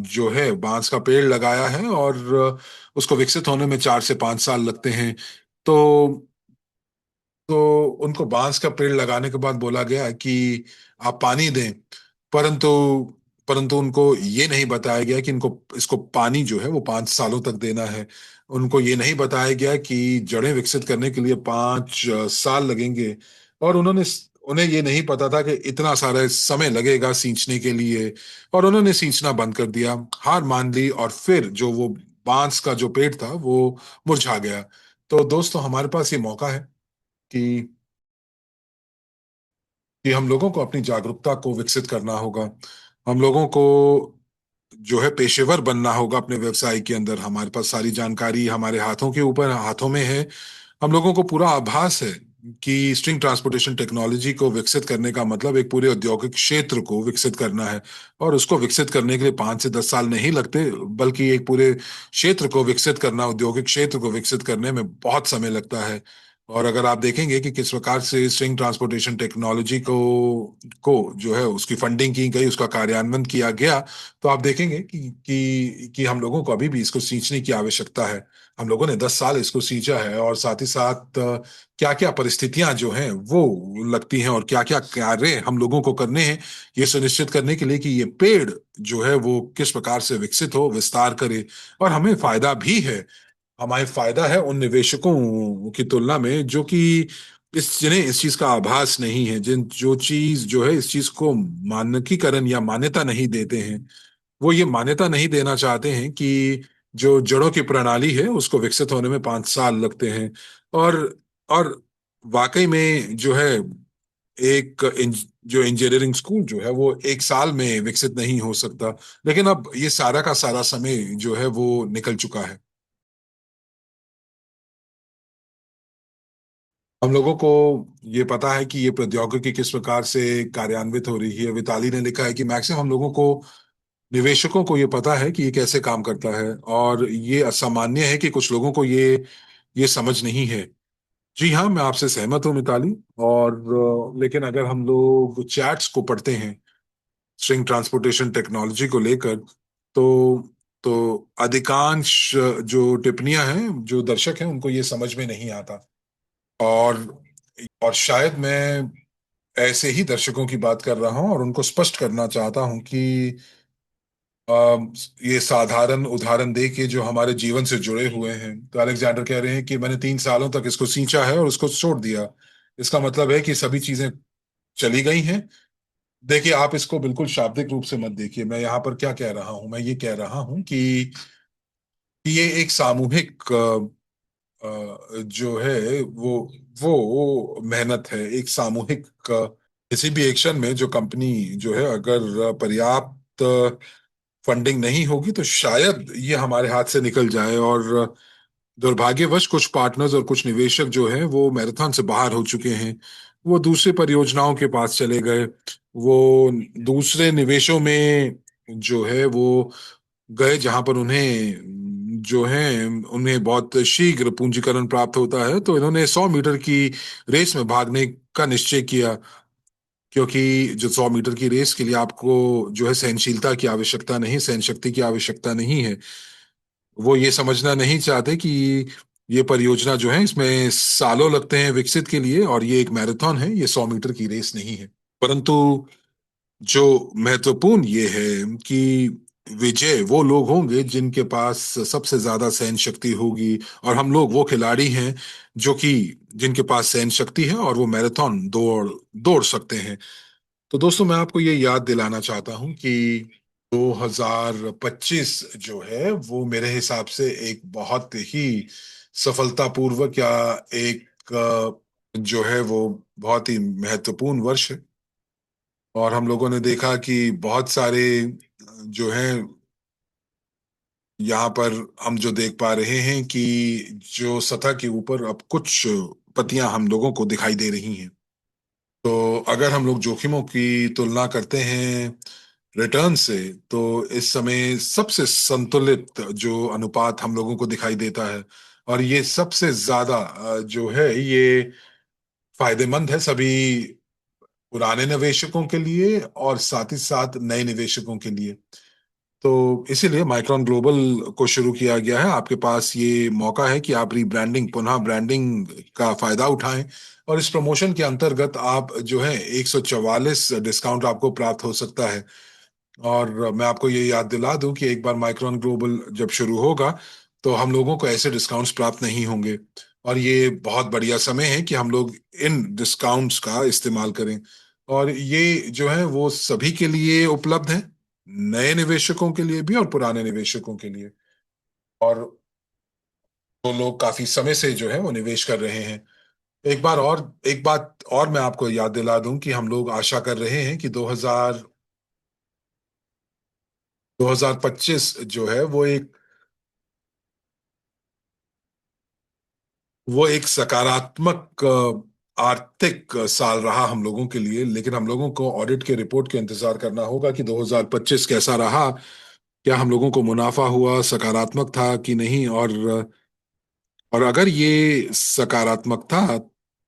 जो है बांस का पेड़ लगाया है, और उसको विकसित होने में 4 से 5 साल लगते हैं। तो उनको बांस का पेड़ लगाने के बाद बोला गया कि आप पानी दें, परंतु उनको ये नहीं बताया गया कि इनको इसको पानी जो है वो 5 सालों तक देना है। उनको ये नहीं बताया गया कि जड़ें विकसित करने के लिए 5 साल लगेंगे। और उन्हें ये नहीं पता था कि इतना सारा समय लगेगा सींचने के लिए। और उन्होंने सींचना बंद कर दिया, हार मान ली, और फिर जो वो बांस का जो पेड़ था वो मुरझा गया। तो दोस्तों, हमारे पास ये मौका है कि हम लोगों को अपनी जागरूकता को विकसित करना होगा। हम लोगों को जो है पेशेवर बनना होगा अपने व्यवसाय के अंदर। हमारे पास सारी जानकारी हमारे हाथों में है। हम लोगों को पूरा आभास है कि स्ट्रिंग ट्रांसपोर्टेशन टेक्नोलॉजी को विकसित करने का मतलब एक पूरे औद्योगिक क्षेत्र को विकसित करना है। और उसको विकसित करने के लिए 5 से 10 साल नहीं लगते, बल्कि एक पूरे क्षेत्र को विकसित करना, औद्योगिक क्षेत्र को विकसित करने में बहुत समय लगता है। और अगर आप देखेंगे कि किस प्रकार से स्ट्रिंग ट्रांसपोर्टेशन टेक्नोलॉजी को जो है उसकी फंडिंग की गई, उसका कार्यान्वयन किया गया, तो आप देखेंगे कि हम लोगों को अभी भी इसको सींचने की आवश्यकता है। हम लोगों ने 10 साल इसको सींचा है, और साथ ही साथ क्या क्या परिस्थितियां जो हैं वो लगती हैं, और क्या क्या कार्य हम लोगों को करने हैं ये सुनिश्चित करने के लिए कि ये पेड़ जो है वो किस प्रकार से विकसित हो, विस्तार करे, और हमें फायदा भी है। हमारे फायदा है उन निवेशकों की तुलना में जो कि जिन्हें इस चीज का आभास नहीं है, जिन जो चीज जो है इस चीज को मानकीकरण या मान्यता नहीं देते हैं। वो ये मान्यता नहीं देना चाहते हैं कि जो जड़ों की प्रणाली है उसको विकसित होने में 5 साल लगते हैं। और और वाकई में जो है जो इंजीनियरिंग स्कूल जो है वो 1 साल में विकसित नहीं हो सकता। लेकिन अब ये सारा का सारा समय जो है वो निकल चुका है। हम लोगों को ये पता है कि ये प्रौद्योगिकी किस प्रकार से कार्यान्वित हो रही है। विताली ने लिखा है कि मैक्सिमम हम लोगों को, निवेशकों को ये पता है कि ये कैसे काम करता है, और ये असामान्य है कि कुछ लोगों को ये समझ नहीं है। जी हाँ, मैं आपसे सहमत हूँ मिताली। और लेकिन अगर हम लोग चैट्स को पढ़ते हैं स्ट्रिंग ट्रांसपोर्टेशन टेक्नोलॉजी को लेकर, तो तो अधिकांश जो टिप्पणियां हैं, जो दर्शक हैं, उनको ये समझ में नहीं आता। और शायद मैं ऐसे ही दर्शकों की बात कर रहा हूं और उनको स्पष्ट करना चाहता हूं कि ये साधारण उदाहरण दे के जो हमारे जीवन से जुड़े हुए हैं, तो अलेक्जेंडर कह रहे हैं कि मैंने 3 सालों तक इसको सींचा है और उसको छोड़ दिया। इसका मतलब है कि सभी चीजें चली गई हैं। देखिए, आप इसको बिल्कुल शाब्दिक रूप से मत देखिए। मैं यहाँ पर क्या कह रहा हूं, मैं ये कह रहा हूं कि ये एक सामूहिक जो है वो मेहनत है, एक सामूहिक किसी भी एक्शन में जो कंपनी जो है, अगर पर्याप्त फंडिंग नहीं होगी तो शायद ये हमारे हाथ से निकल जाए। और दुर्भाग्यवश कुछ पार्टनर्स और कुछ निवेशक जो हैं वो मैराथन से बाहर हो चुके हैं। वो दूसरी परियोजनाओं के पास चले गए। वो दूसरे निवेशों में जो है वो गए जहां पर उन्हें जो है उन्हें बहुत शीघ्र पूंजीकरण प्राप्त होता है। तो इन्होंने 100 मीटर की रेस में भागने का निश्चय किया, क्योंकि जो 100 मीटर की रेस के लिए आपको जो है सहनशीलता की आवश्यकता नहीं, सहन शक्ति की आवश्यकता नहीं है। वो ये समझना नहीं चाहते कि ये परियोजना जो है इसमें सालों लगते हैं विकसित के लिए, और ये एक मैराथन है, ये 100 मीटर की रेस नहीं है। परंतु जो महत्वपूर्ण ये है कि विजय वो लोग होंगे जिनके पास सबसे ज्यादा सहन शक्ति होगी, और हम लोग वो खिलाड़ी हैं जो कि जिनके पास सहन शक्ति है और वो मैराथन दौड़ दौड़ सकते हैं। तो दोस्तों, मैं आपको ये याद दिलाना चाहता हूँ कि 2025 जो है वो मेरे हिसाब से एक बहुत ही सफलतापूर्वक, या एक जो है वो बहुत ही महत्वपूर्ण वर्ष है। और हम लोगों ने देखा कि बहुत सारे जो हैं यहाँ पर हम जो देख पा रहे हैं कि जो सतह के ऊपर अब कुछ पत्तियां हम लोगों को दिखाई दे रही हैं। तो अगर हम लोग जोखिमों की तुलना करते हैं रिटर्न से, तो इस समय सबसे संतुलित जो अनुपात हम लोगों को दिखाई देता है। और ये सबसे ज्यादा जो है ये फायदेमंद है सभी पुराने निवेशकों के लिए और साथ ही साथ नए निवेशकों के लिए। तो इसीलिए माइक्रोन ग्लोबल को शुरू किया गया है। आपके पास ये मौका है कि आप रीब्रांडिंग, पुनः ब्रांडिंग का फायदा उठाएं। और इस प्रमोशन के अंतर्गत आप जो है 144 डिस्काउंट आपको प्राप्त हो सकता है। और मैं आपको ये याद दिला दूं कि एक बार माइक्रोन ग्लोबल जब शुरू होगा तो हम लोगों को ऐसे डिस्काउंट्स प्राप्त नहीं होंगे। और ये बहुत बढ़िया समय है कि हम लोग इन डिस्काउंट्स का इस्तेमाल करें। और ये जो है वो सभी के लिए उपलब्ध है, नए निवेशकों के लिए भी और पुराने निवेशकों के लिए। और वो लोग काफी समय से जो है वो निवेश कर रहे हैं। एक बात और मैं आपको याद दिला दूं कि हम लोग आशा कर रहे हैं कि 2025 जो है वो एक सकारात्मक आर्थिक साल रहा हम लोगों के लिए। लेकिन हम लोगों को ऑडिट के रिपोर्ट के इंतजार करना होगा कि 2025 कैसा रहा। क्या हम लोगों को मुनाफा हुआ, सकारात्मक था कि नहीं, और और अगर ये सकारात्मक था,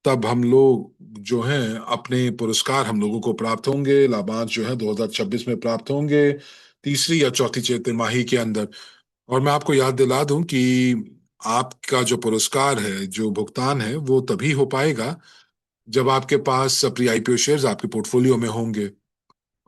तब हम लोग जो हैं अपने पुरस्कार हम लोगों को प्राप्त होंगे, लाभांश जो है 2026 में प्राप्त होंगे, तीसरी या चौथी तिमाही के अंदर। और मैं आपको याद दिला दूं कि आपका जो पुरस्कार है, जो भुगतान है, वो तभी हो पाएगा जब आपके पास प्री आईपीओ शेयर्स आपके पोर्टफोलियो में होंगे।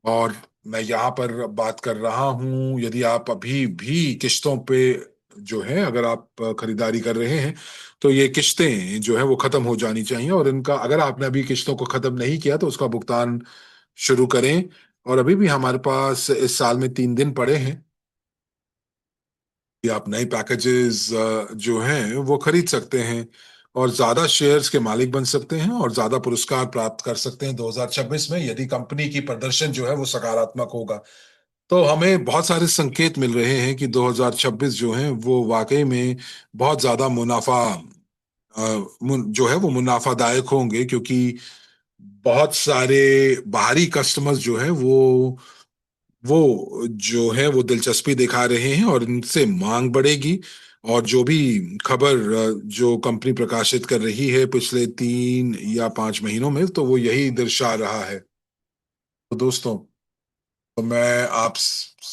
और मैं यहाँ पर बात कर रहा हूँ, यदि आप अभी भी किश्तों पे जो है, अगर आप खरीदारी कर रहे हैं, तो ये किश्तें जो है वो खत्म हो जानी चाहिए। और इनका, अगर आपने अभी किश्तों को खत्म नहीं किया, तो उसका भुगतान शुरू करें। और अभी भी हमारे पास इस साल में 3 दिन पड़े हैं कि आप नए पैकेजेस जो हैं वो खरीद सकते हैं और ज्यादा शेयर्स के मालिक बन सकते हैं और ज्यादा पुरस्कार प्राप्त कर सकते हैं 2026 में, यदि कंपनी की प्रदर्शन जो है वो सकारात्मक होगा। तो हमें बहुत सारे संकेत मिल रहे हैं कि 2026 जो है वो वाकई में बहुत ज्यादा जो है वो मुनाफादायक होंगे, क्योंकि बहुत सारे बाहरी कस्टमर्स जो है वो जो है वो दिलचस्पी दिखा रहे हैं और इनसे मांग बढ़ेगी। और जो भी खबर जो कंपनी प्रकाशित कर रही है पिछले 3 या 5 महीनों में, तो वो यही दर्शा रहा है। तो दोस्तों, तो मैं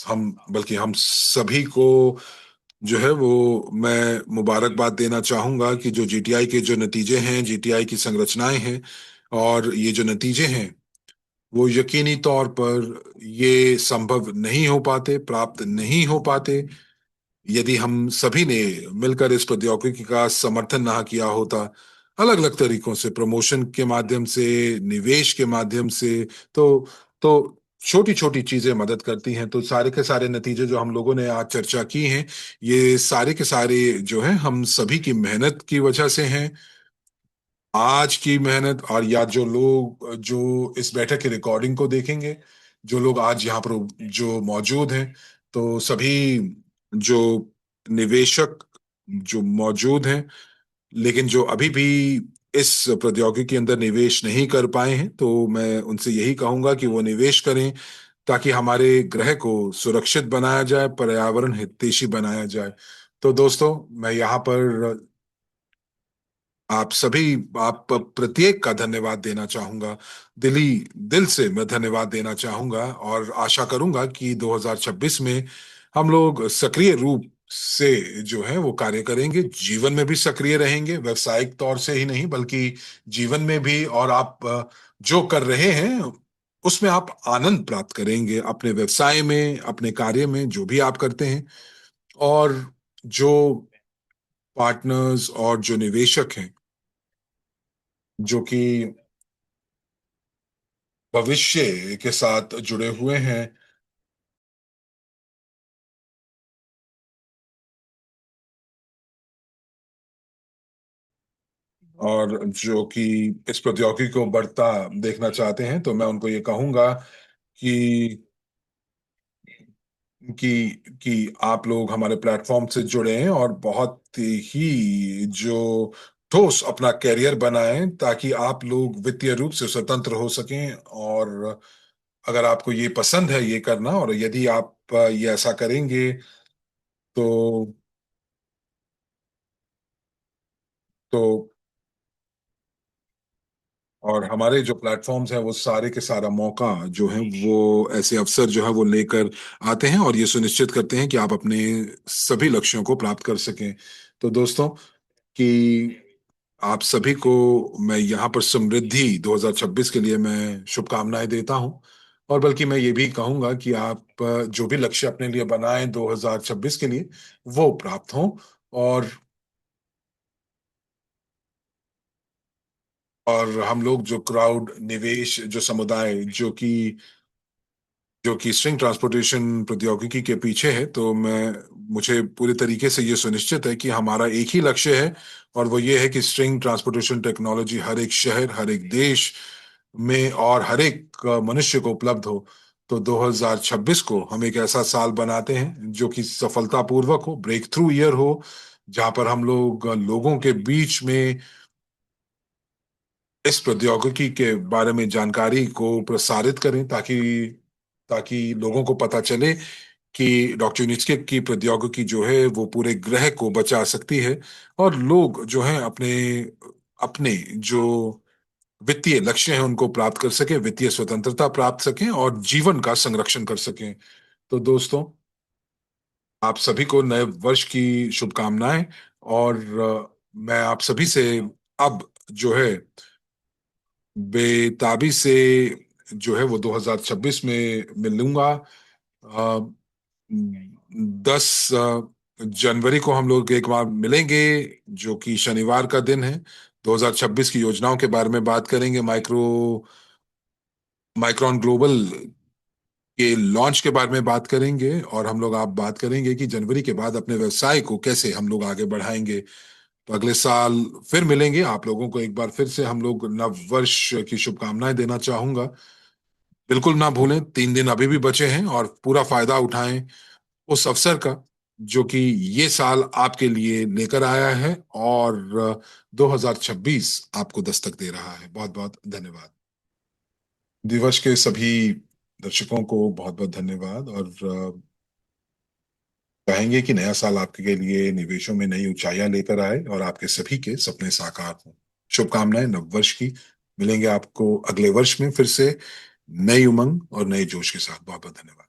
हम बल्कि हम सभी को जो है वो मैं मुबारकबाद देना चाहूंगा कि जो जीटीआई के जो नतीजे हैं, जीटीआई की संरचनाएं हैं और ये जो नतीजे हैं, वो यकीनी तौर पर ये संभव नहीं हो पाते, प्राप्त नहीं हो पाते, यदि हम सभी ने मिलकर इस प्रौद्योगिकी का समर्थन ना किया होता, अलग अलग तरीकों से, प्रमोशन के माध्यम से, निवेश के माध्यम से। तो छोटी छोटी चीजें मदद करती हैं। तो सारे के सारे नतीजे जो हम लोगों ने आज चर्चा की हैं, ये सारे के सारे जो हैं हम सभी की मेहनत की वजह से हैं। आज की मेहनत, और या जो लोग जो इस बैठक की रिकॉर्डिंग को देखेंगे, जो लोग आज यहाँ पर जो मौजूद हैं, तो सभी जो निवेशक जो मौजूद हैं, लेकिन जो अभी भी इस प्रौद्योगिकी के अंदर निवेश नहीं कर पाए हैं, तो मैं उनसे यही कहूंगा कि वो निवेश करें, ताकि हमारे ग्रह को सुरक्षित बनाया जाए, पर्यावरण हितैषी बनाया जाए। तो दोस्तों, मैं यहाँ पर आप सभी, आप प्रत्येक का धन्यवाद देना चाहूंगा। दिली दिल से मैं धन्यवाद देना चाहूंगा और आशा करूंगा कि 2026 में हम लोग सक्रिय रूप से जो है वो कार्य करेंगे, जीवन में भी सक्रिय रहेंगे, व्यवसायिक तौर से ही नहीं बल्कि जीवन में भी। और आप जो कर रहे हैं उसमें आप आनंद प्राप्त करेंगे, अपने व्यवसाय में, अपने कार्य में, जो भी आप करते हैं। और जो पार्टनर्स और जो निवेशक हैं, जो कि भविष्य के साथ जुड़े हुए हैं, और जो कि इस प्रौद्योगिकी को बढ़ता देखना चाहते हैं, तो मैं उनको ये कहूंगा कि कि आप लोग हमारे प्लेटफॉर्म से जुड़े हैं और बहुत ही जो ठोस अपना कैरियर बनाएं, ताकि आप लोग वित्तीय रूप से स्वतंत्र हो सकें। और अगर आपको ये पसंद है ये करना, और यदि आप ये ऐसा करेंगे, तो तो और हमारे जो प्लेटफॉर्म्स हैं वो सारे के सारा मौका जो है वो ऐसे अवसर जो है वो लेकर आते हैं और ये सुनिश्चित करते हैं कि आप अपने सभी लक्ष्यों को प्राप्त कर सकें। तो दोस्तों, कि आप सभी को मैं यहाँ पर समृद्धि 2026 के लिए मैं शुभकामनाएं देता हूँ। और बल्कि मैं ये भी कहूँगा कि आप जो भी लक्ष्य अपने लिए बनाएं 2026 के लिए, वो प्राप्त हों। और हम लोग जो क्राउड निवेश, जो समुदाय जो कि स्ट्रिंग ट्रांसपोर्टेशन प्रौद्योगिकी के पीछे है, तो मैं मुझे पूरे तरीके से ये सुनिश्चित है कि हमारा एक ही लक्ष्य है, और वो ये है कि स्ट्रिंग ट्रांसपोर्टेशन टेक्नोलॉजी हर एक शहर, हर एक देश में और हर एक मनुष्य को उपलब्ध हो। तो 2026 को हम एक ऐसा साल बनाते हैं जो कि सफलतापूर्वक हो, ब्रेक थ्रू ईयर हो, जहां पर हम लोग लोगों के बीच में इस प्रौद्योगिकी के बारे में जानकारी को प्रसारित करें, ताकि ताकि लोगों को पता चले कि डॉक्टर यूनिस्के की प्रौद्योगिकी जो है वो पूरे ग्रह को बचा सकती है, और लोग जो हैं अपने अपने जो वित्तीय लक्ष्य हैं उनको प्राप्त कर सके, वित्तीय स्वतंत्रता प्राप्त सकें और जीवन का संरक्षण कर सकें। तो दोस्तों, आप सभी को नए वर्ष की शुभकामनाएं। और मैं आप सभी से अब जो है बेताबी से जो है वो 2026 में मिलूंगा। 10 जनवरी को हम लोग एक बार मिलेंगे, जो कि शनिवार का दिन है। 2026 की योजनाओं के बारे में बात करेंगे, माइक्रॉन ग्लोबल के लॉन्च के बारे में बात करेंगे, और हम लोग आप बात करेंगे कि जनवरी के बाद अपने व्यवसाय को कैसे हम लोग आगे बढ़ाएंगे। तो अगले साल फिर मिलेंगे। आप लोगों को एक बार फिर से हम लोग नव वर्ष की शुभकामनाएं देना चाहूंगा। बिल्कुल ना भूलें, 3 दिन अभी भी बचे हैं, और पूरा फायदा उठाएं उस अवसर का जो कि ये साल आपके लिए लेकर आया है, और 2026 आपको दस्तक दे रहा है। बहुत बहुत धन्यवाद। दिवस के सभी दर्शकों को बहुत बहुत धन्यवाद, और कहेंगे कि नया साल आपके लिए निवेशों में नई ऊंचाइयां लेकर आए और आपके सभी के सपने साकार हों। शुभकामनाएं नव वर्ष की। मिलेंगे आपको अगले वर्ष में फिर से नई उमंग और नए जोश के साथ। बहुत बहुत धन्यवाद।